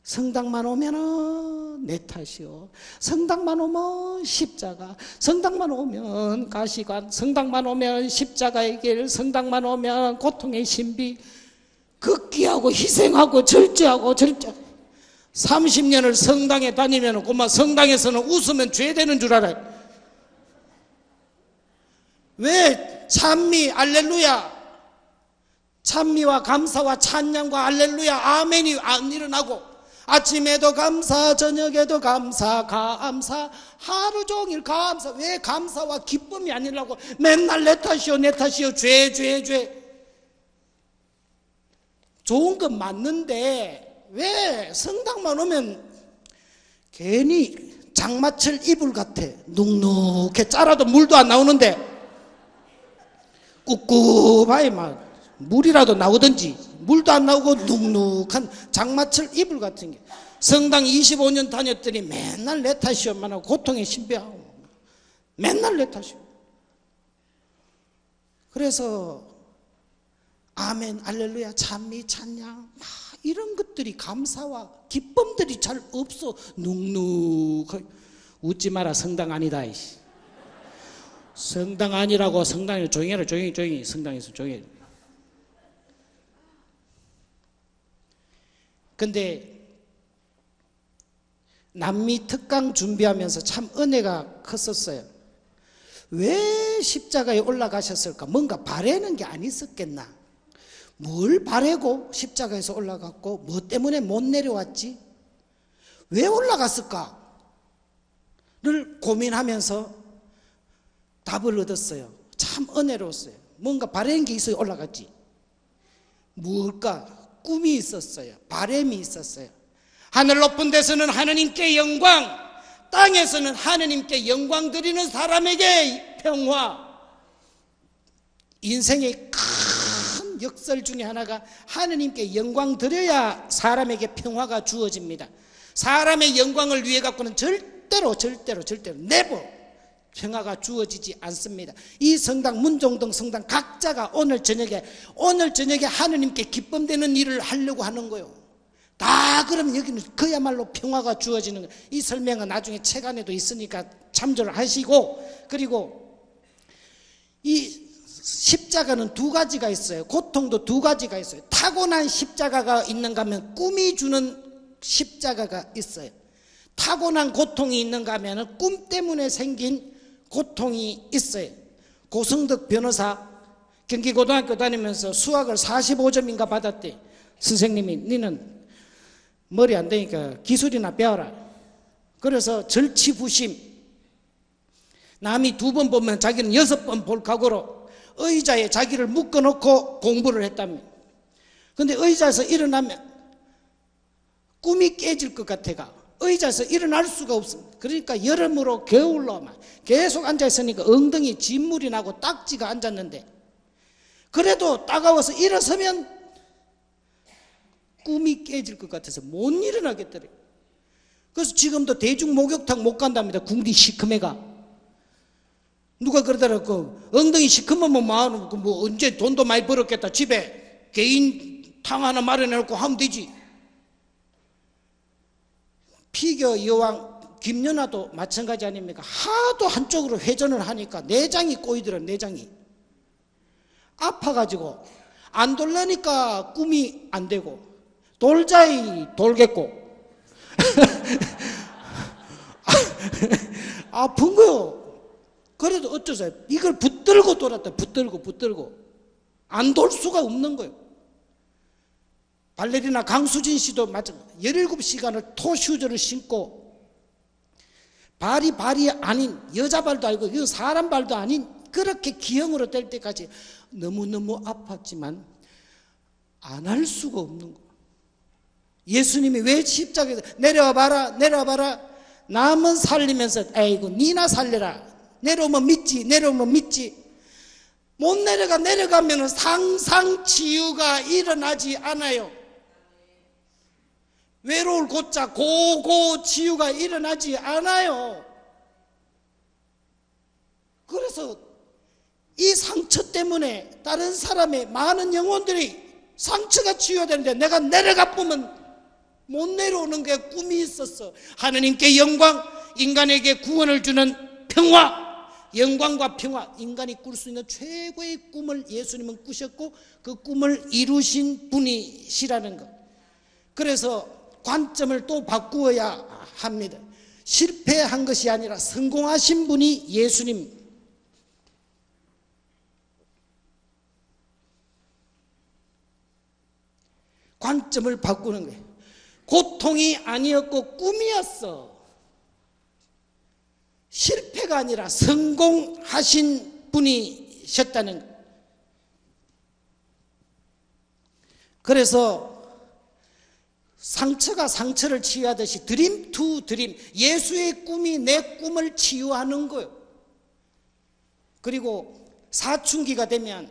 성당만 오면은 내 탓이요, 성당만 오면 십자가, 성당만 오면 가시관, 성당만 오면 십자가의 길, 성당만 오면 고통의 신비, 극기하고 희생하고 절제하고 30년을 성당에 다니면 그만 성당에서는 웃으면 죄 되는 줄 알아요. 왜 찬미 알렐루야, 찬미와 감사와 찬양과 알렐루야 아멘이 안 일어나고 아침에도 감사 저녁에도 감사 하루 종일 감사. 왜 감사와 기쁨이 아니라고 맨날 내 탓이요 내 탓이요 죄. 좋은 건 맞는데 왜 성당만 오면 괜히 장마철 이불 같아. 눅눅해. 짜라도 물도 안 나오는데 꿉꿉하게 막 물이라도 나오든지 물도 안 나오고 눅눅한 장마철 이불 같은 게. 성당 25년 다녔더니 맨날 내 탓이요만 하고 고통에 신비하고 맨날 내 탓이요. 그래서 아멘, 알렐루야, 찬미, 찬양 이런 것들이 감사와 기쁨들이 잘 없어. 눅눅하게. 웃지 마라. 성당 아니다. 성당 아니라고. 성당에 조용히 해라. 조용히. 성당에서 조용히 해라. 근데 남미 특강 준비하면서 참 은혜가 컸었어요. 왜 십자가에 올라가셨을까? 뭔가 바라는 게 안 있었겠나? 뭘 바라고 십자가에서 올라갔고 뭐 때문에 못 내려왔지? 왜 올라갔을까를 고민하면서 답을 얻었어요. 참 은혜로웠어요. 뭔가 바라는 게 있어야 올라갔지. 뭘까? 꿈이 있었어요. 바람이 있었어요. 하늘 높은 데서는 하느님께 영광, 땅에서는 하느님께 영광 드리는 사람에게 평화. 인생의 큰 역설 중에 하나가 하느님께 영광 드려야 사람에게 평화가 주어집니다. 사람의 영광을 위해 갖고는 절대로 never 평화가 주어지지 않습니다. 이 성당, 문종동 성당 각자가 오늘 저녁에 하느님께 기쁨되는 일을 하려고 하는 거예요. 다 그러면 여기는 그야말로 평화가 주어지는 거예요. 이 설명은 나중에 책 안에도 있으니까 참조를 하시고, 그리고 이 십자가는 두 가지가 있어요. 고통도 두 가지가 있어요. 타고난 십자가가 있는가 하면 꿈이 주는 십자가가 있어요. 타고난 고통이 있는가 하면 꿈 때문에 생긴 고통이 있어요. 고성덕 변호사 경기고등학교 다니면서 수학을 45점인가 받았대. 선생님이 니는 머리 안 되니까 기술이나 배워라. 그래서 절치부심, 남이 2번 보면 자기는 6번 볼 각오로 의자에 자기를 묶어놓고 공부를 했답니다. 근데 의자에서 일어나면 꿈이 깨질 것 같아가 의자에서 일어날 수가 없습니다. 그러니까 여름으로 겨울로 계속 앉아있으니까 엉덩이 진물이 나고 딱지가 앉았는데, 그래도 따가워서 일어서면 꿈이 깨질 것 같아서 못 일어나겠더래요. 그래서 지금도 대중 목욕탕 못 간답니다. 궁디 시커매가. 누가 그러더라. 그 엉덩이 시커매면 뭐 언제 돈도 많이 벌었겠다. 집에 개인 탕 하나 마련해놓고 하면 되지. 피겨 여왕 김연아도 마찬가지 아닙니까? 하도 한쪽으로 회전을 하니까 내장이 꼬이더라. 내장이 아파가지고 안 돌라니까 꿈이 안 되고, 돌자이 돌겠고. 아픈 거요. 그래도 어쩌세요? 이걸 붙들고 돌았다. 붙들고 안 돌 수가 없는 거예요. 발레리나 강수진 씨도 마찬가지. 17시간을 토슈즈를 신고 발이 아닌, 여자 발도 아니고 이건 사람 발도 아닌 그렇게 기형으로 될 때까지 너무너무 아팠지만 안 할 수가 없는 거예요. 예수님이 왜 십자가에서 내려와 봐라 남은 살리면서 아이고 니나 살려라, 내려오면 믿지. 못 내려가면 상상 치유가 일어나지 않아요. 외로울 곧자 고고 치유가 일어나지 않아요. 그래서 이 상처 때문에 다른 사람의 많은 영혼들이 상처가 치유가 되는데 내가 내려가 보면 못 내려오는 게 꿈이 있었어. 하느님께 영광, 인간에게 구원을 주는 평화, 영광과 평화, 인간이 꿀 수 있는 최고의 꿈을 예수님은 꾸셨고 그 꿈을 이루신 분이시라는 것. 그래서 관점을 또 바꾸어야 합니다. 실패한 것이 아니라 성공하신 분이 예수님. 관점을 바꾸는 거예요. 고통이 아니었고 꿈이었어. 실패가 아니라 성공하신 분이셨다는 거예요. 그래서 상처가 상처를 치유하듯이 드림 투 드림, 예수의 꿈이 내 꿈을 치유하는 거예요. 그리고 사춘기가 되면,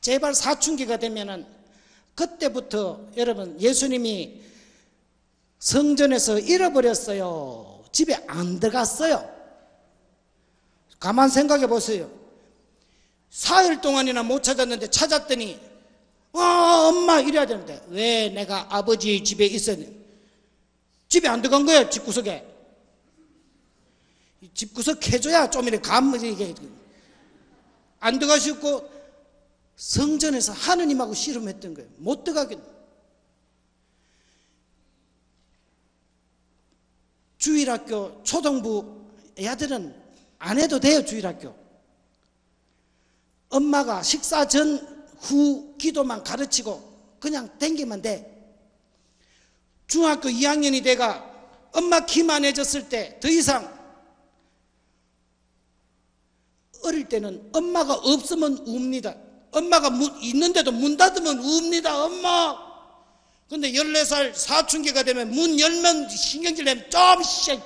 제발 사춘기가 되면은 그때부터 여러분, 예수님이 성전에서 잃어버렸어요. 집에 안 들어갔어요. 가만 생각해 보세요. 4일 동안이나 못 찾았는데 찾았더니 엄마 이래야 되는데 왜 내가 아버지 집에 있었니? 집에 안 들어간 거예요. 집구석에. 집구석 해줘야 좀 이렇게 안 들어가시고 성전에서 하느님하고 씨름했던 거예요. 못 들어가겠네. 주일학교 초등부 애들은 안 해도 돼요. 주일학교. 엄마가 식사 전 후 기도만 가르치고 그냥 댕기면 돼. 중학교 2학년이 돼가 엄마 기만해졌을 때 더 이상, 어릴 때는 엄마가 없으면 웁니다. 엄마가 있는데도 문 닫으면 웁니다. 엄마. 근데 14살 사춘기가 되면 문 열면 신경질 내면 좀 씩.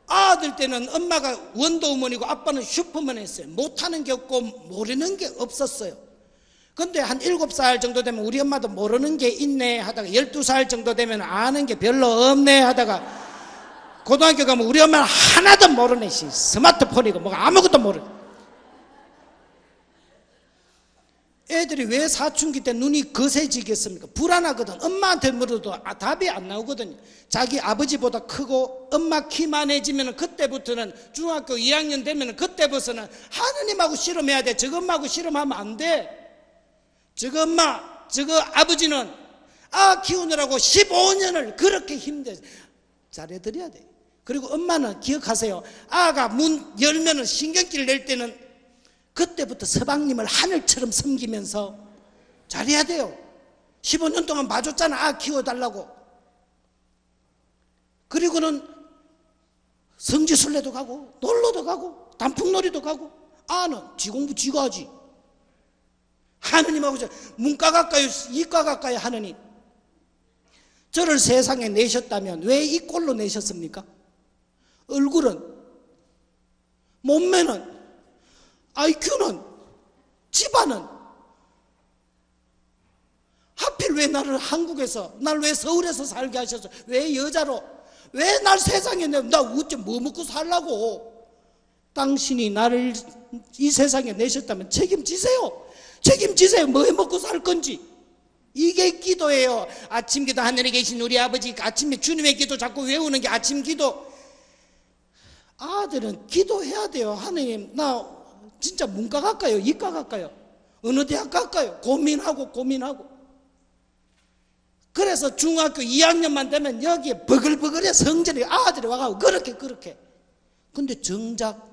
아들 때는 엄마가 원더우먼이고 아빠는 슈퍼맨 했어요. 못하는 게 없고 모르는 게 없었어요. 근데 한 7살 정도 되면 우리 엄마도 모르는 게 있네 하다가 12살 정도 되면 아는 게 별로 없네 하다가 고등학교 가면 우리 엄마는 하나도 모르네. 스마트폰이고 뭐가 아무것도 모르네. 애들이 왜 사춘기 때 눈이 거세지겠습니까? 불안하거든. 엄마한테 물어도 답이 안 나오거든요. 자기 아버지보다 크고 엄마 키만해지면 그때부터는 중학교 2학년 되면 그때부터는 하느님하고 씨름해야 돼. 저거 엄마하고 씨름하면 안 돼. 저거 엄마, 저거 아버지는 키우느라고 15년을 그렇게 힘들어 잘해드려야 돼. 그리고 엄마는 기억하세요. 아가 문 열면은 신경질 낼 때는 그때부터 서방님을 하늘처럼 섬기면서 잘해야 돼요. 15년 동안 봐줬잖아. 키워달라고. 그리고는 성지순례도 가고 놀러도 가고 단풍놀이도 가고 아는 지 공부 지가 하지. 하느님하고 문과 갈까요? 이과 갈까요? 하느님. 저를 세상에 내셨다면 왜 이 꼴로 내셨습니까? 얼굴은, 몸매는, IQ는, 집안은, 하필 왜 나를 한국에서, 날 왜 서울에서 살게 하셔서, 왜 여자로, 왜 날 세상에 내, 나 어째 뭐 먹고 살라고. 당신이 나를 이 세상에 내셨다면 책임지세요. 책임지세요. 뭐 해 먹고 살 건지. 이게 기도예요. 아침 기도, 하늘에 계신 우리 아버지, 아침에 주님의 기도 자꾸 외우는 게 아침 기도. 아들은 기도해야 돼요. 하나님, 나 진짜 문과 갈까요? 이과 갈까요? 어느 대학 갈까요? 고민하고. 그래서 중학교 2학년만 되면 여기에 버글버글해 성질이 아들이 와가지고 그렇게. 근데 정작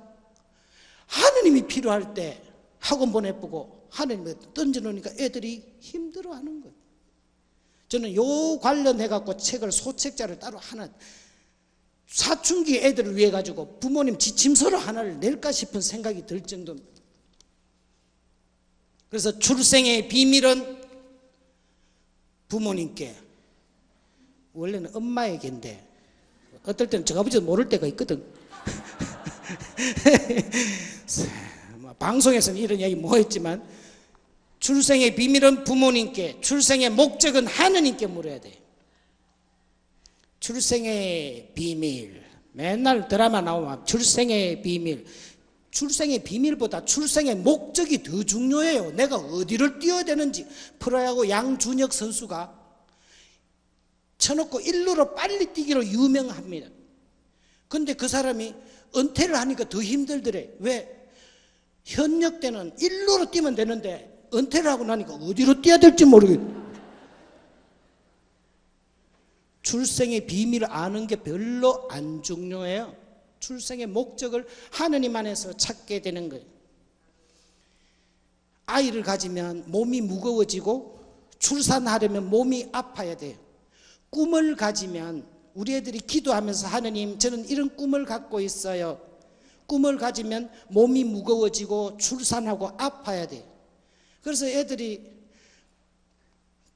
하느님이 필요할 때 학원 보내보고 하느님에 던져놓으니까 애들이 힘들어하는 거예요. 저는 요 관련해갖고 책을 소책자를 따로 하나, 사춘기 애들을 위해 가지고 부모님 지침서를 하나를 낼까 싶은 생각이 들 정도입니다. 그래서 출생의 비밀은 부모님께, 원래는 엄마에게인데 어떨 때는 저 아버지도 모를 때가 있거든. 방송에서는 이런 이야기 뭐 했지만, 출생의 비밀은 부모님께, 출생의 목적은 하느님께 물어야 돼. 출생의 비밀, 맨날 드라마 나오면 출생의 비밀, 출생의 비밀보다 출생의 목적이 더 중요해요. 내가 어디를 뛰어야 되는지. 프로야구 양준혁 선수가 쳐놓고 1루로 빨리 뛰기로 유명합니다. 근데 그 사람이 은퇴를 하니까 더 힘들더래. 왜? 현역 때는 1루로 뛰면 되는데 은퇴를 하고 나니까 어디로 뛰어야 될지 모르겠어요. 출생의 비밀을 아는 게 별로 안 중요해요. 출생의 목적을 하느님 안에서 찾게 되는 거예요. 아이를 가지면 몸이 무거워지고 출산하려면 몸이 아파야 돼요. 꿈을 가지면 우리 애들이 기도하면서 하느님, 저는 이런 꿈을 갖고 있어요. 꿈을 가지면 몸이 무거워지고 출산하고 아파야 돼요. 그래서 애들이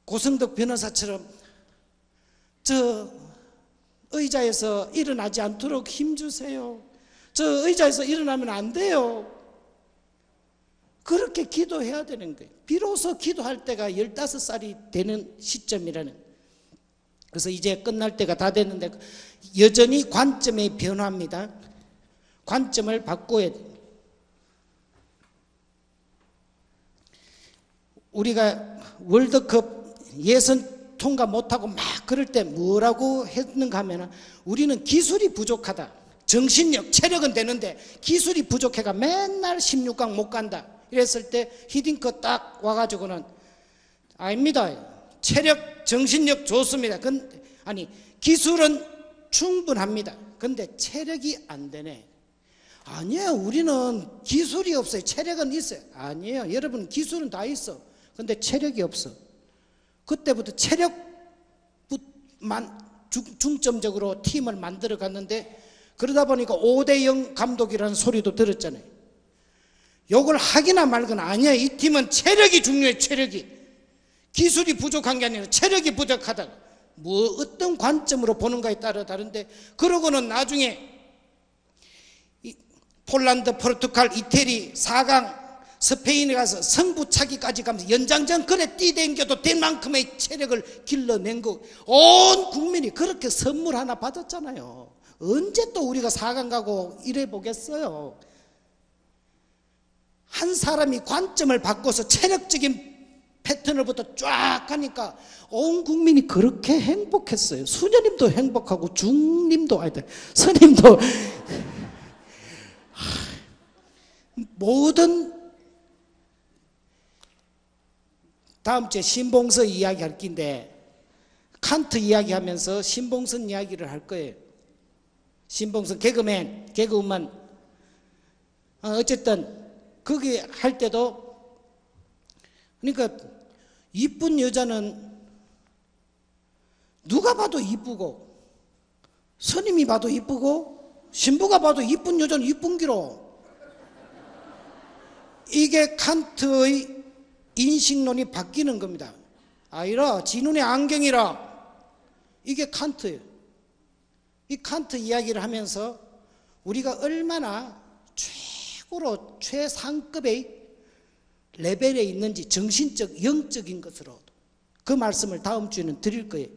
고성덕 변호사처럼 저 의자에서 일어나지 않도록 힘주세요. 저 의자에서 일어나면 안 돼요. 그렇게 기도해야 되는 거예요. 비로소 기도할 때가 15살이 되는 시점이라는. 그래서 이제 끝날 때가 다 됐는데 여전히 관점의 변화입니다. 관점을 바꿔야 돼요. 우리가 월드컵 예선 통과 못하고 막 그럴 때 뭐라고 했는가 하면, 우리는 기술이 부족하다. 정신력, 체력은 되는데 기술이 부족해가 맨날 16강 못 간다. 이랬을 때 히딩크 딱 와가지고는 아닙니다. 체력, 정신력 좋습니다. 근데 아니, 기술은 충분합니다. 근데 체력이 안 되네. 아니에요. 우리는 기술이 없어요. 체력은 있어요. 아니에요. 여러분, 기술은 다 있어. 근데 체력이 없어. 그때부터 체력만 중점적으로 팀을 만들어 갔는데, 그러다 보니까 5대0 감독이라는 소리도 들었잖아요. 욕을 하기나 말거나. 아니야, 이 팀은 체력이 중요해. 체력이. 기술이 부족한 게 아니라 체력이 부족하다. 뭐 어떤 관점으로 보는가에 따라 다른데, 그러고는 나중에 폴란드, 포르투갈, 이태리 4강 스페인에 가서 승부차기까지 가면서 연장전 그래 뛰댕겨도 될 만큼의 체력을 길러낸 거, 온 국민이 그렇게 선물 하나 받았잖아요. 언제 또 우리가 4강 가고 이래 보겠어요. 한 사람이 관점을 바꿔서 체력적인 패턴을부터 쫙 가니까 온 국민이 그렇게 행복했어요. 수녀님도 행복하고 중님도 스님도 모든. 다음 주에 신봉서 이야기할 긴데, 칸트 이야기하면서 신봉선 이야기를 할 거예요. 신봉선 개그우먼. 어쨌든 거기 할 때도, 그러니까 이쁜 여자는 누가 봐도 이쁘고, 스님이 봐도 이쁘고, 신부가 봐도 이쁜 여자는 이쁜 기로. 이게 칸트의 인식론이 바뀌는 겁니다. 아니라 지 눈에 안경이라. 이게 칸트예요. 이 칸트 이야기를 하면서 우리가 얼마나 최고로 최상급의 레벨에 있는지, 정신적, 영적인 것으로 그 말씀을 다음 주에는 드릴 거예요.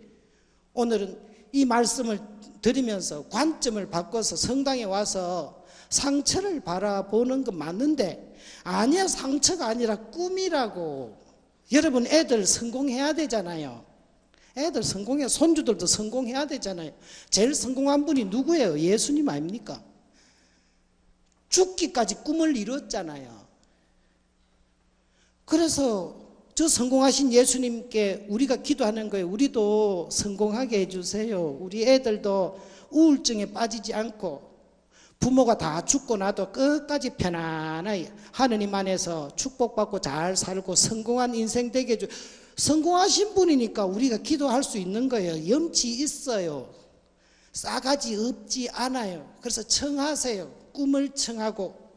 오늘은 이 말씀을 드리면서 관점을 바꿔서 성당에 와서 상처를 바라보는 건 맞는데, 아니야, 상처가 아니라 꿈이라고. 여러분, 애들 성공해야 되잖아요. 애들 성공해, 손주들도 성공해야 되잖아요. 제일 성공한 분이 누구예요? 예수님 아닙니까? 죽기까지 꿈을 이뤘잖아요. 그래서 저 성공하신 예수님께 우리가 기도하는 거예요. 우리도 성공하게 해주세요. 우리 애들도 우울증에 빠지지 않고 부모가 다 죽고 나도 끝까지 편안하게 하느님 안에서 축복받고 잘 살고 성공한 인생 되게 해줘. 성공하신 분이니까 우리가 기도할 수 있는 거예요. 염치 있어요. 싸가지 없지 않아요. 그래서 청하세요. 꿈을 청하고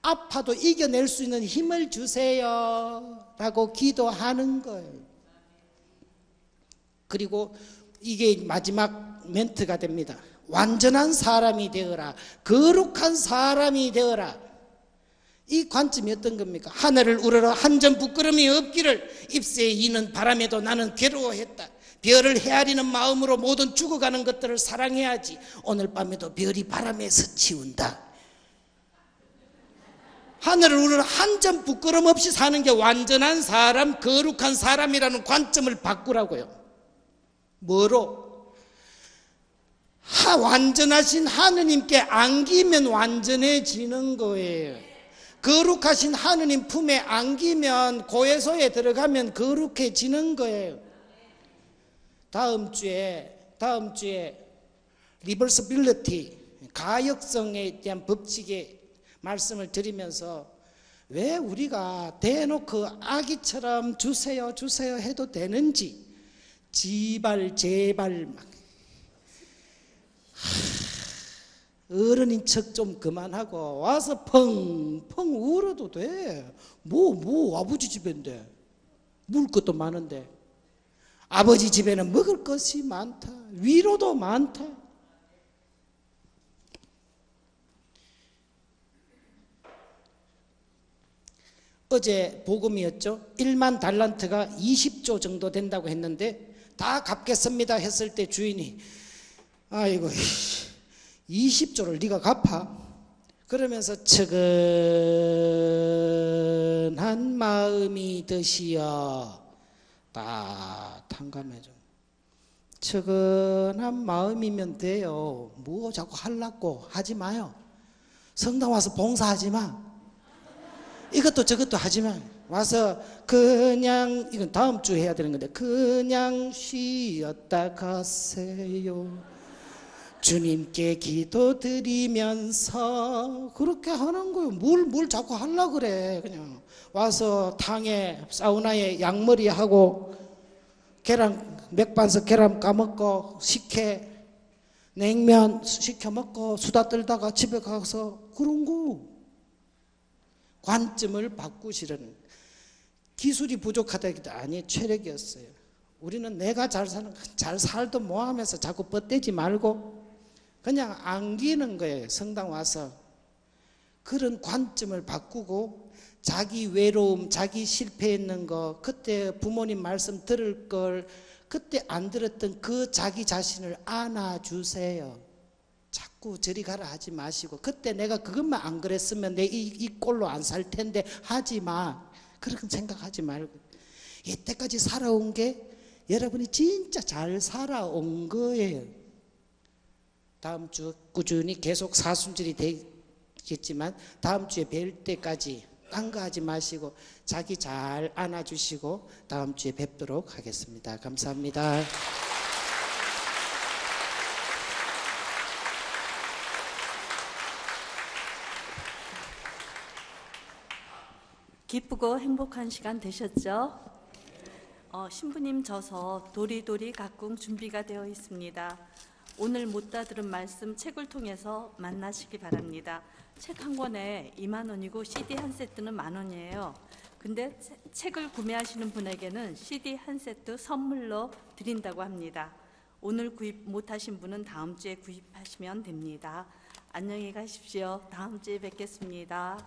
아파도 이겨낼 수 있는 힘을 주세요 라고 기도하는 거예요. 그리고 이게 마지막 멘트가 됩니다. 완전한 사람이 되어라. 거룩한 사람이 되어라. 이 관점이 어떤 겁니까? 하늘을 우러러 한 점 부끄럼이 없기를 잎새에 이는 바람에도 나는 괴로워했다. 별을 헤아리는 마음으로 모든 죽어가는 것들을 사랑해야지. 오늘 밤에도 별이 바람에 스치운다. 하늘을 우러러 한 점 부끄럼 없이 사는 게 완전한 사람, 거룩한 사람이라는 관점을 바꾸라고요. 뭐로? 완전하신 하느님께 안기면 완전해지는 거예요. 거룩하신 하느님 품에 안기면 고해소에 들어가면 거룩해지는 거예요. 다음 주에 리버서빌리티, 가역성에 대한 법칙에 말씀을 드리면서 왜 우리가 대놓고 아기처럼 주세요 해도 되는지 제발 막 어른인 척 좀 그만하고 와서 펑펑 울어도 돼. 뭐 아버지 집인데 먹을 것도 많은데, 아버지 집에는 먹을 것이 많다. 위로도 많다. 어제 복음이었죠. 1만 달란트가 20조 정도 된다고 했는데 다 갚겠습니다 했을 때 주인이 아이고 20조를 네가 갚아. 그러면서 측은한 마음이 드시어 다 탕감해줘. 측은한 마음이면 돼요. 뭐 자꾸 하려고 하지 마요. 성당 와서 봉사하지 마. 이것도 저것도 하지 마. 와서 그냥, 이건 다음 주에 해야 되는 건데, 그냥 쉬었다 가세요. 주님께 기도드리면서 그렇게 하는 거예요. 뭘 자꾸 하려고 그래. 그냥 와서 탕에 사우나에 양머리 하고 계란 맥반석 계란 까먹고 식혜 냉면 시켜 먹고 수다 떨다가 집에 가서 그런 거. 관점을 바꾸시려는, 기술이 부족하다기도 아니 체력이었어요. 우리는 내가 잘 살도 뭐하면서 자꾸 뻗대지 말고 그냥 안기는 거예요. 성당 와서 그런 관점을 바꾸고 자기 외로움, 자기 실패했는 거, 그때 부모님 말씀 들을 걸 그때 안 들었던 그 자기 자신을 안아주세요. 자꾸 저리 가라 하지 마시고, 그때 내가 그것만 안 그랬으면 내 이 꼴로 안 살 텐데 하지 마. 그렇게 생각하지 말고, 이때까지 살아온 게 여러분이 진짜 잘 살아온 거예요. 다음 주 꾸준히 계속 사순절이 되겠지만 다음 주에 뵐 때까지 딴 거 하지 마시고 자기 잘 안아주시고 다음 주에 뵙도록 하겠습니다. 감사합니다.
기쁘고 행복한 시간 되셨죠? 신부님 저서 도리도리 가꿍 준비가 되어 있습니다. 오늘 못다 들은 말씀 책을 통해서 만나시기 바랍니다. 책 한 권에 2만 원이고 CD 한 세트는 10,000원이에요. 근데 책을 구매하시는 분에게는 CD 한 세트 선물로 드린다고 합니다. 오늘 구입 못하신 분은 다음 주에 구입하시면 됩니다. 안녕히 가십시오. 다음 주에 뵙겠습니다.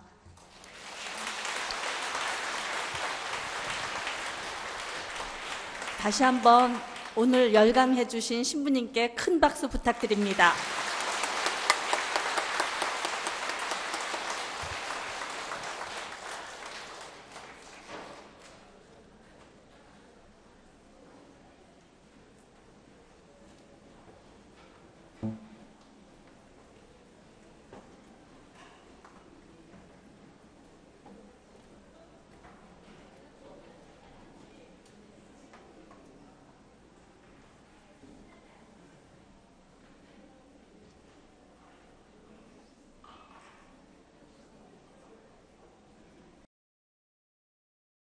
다시 한번 오늘 열감해 주신 신부님께 큰 박수 부탁드립니다.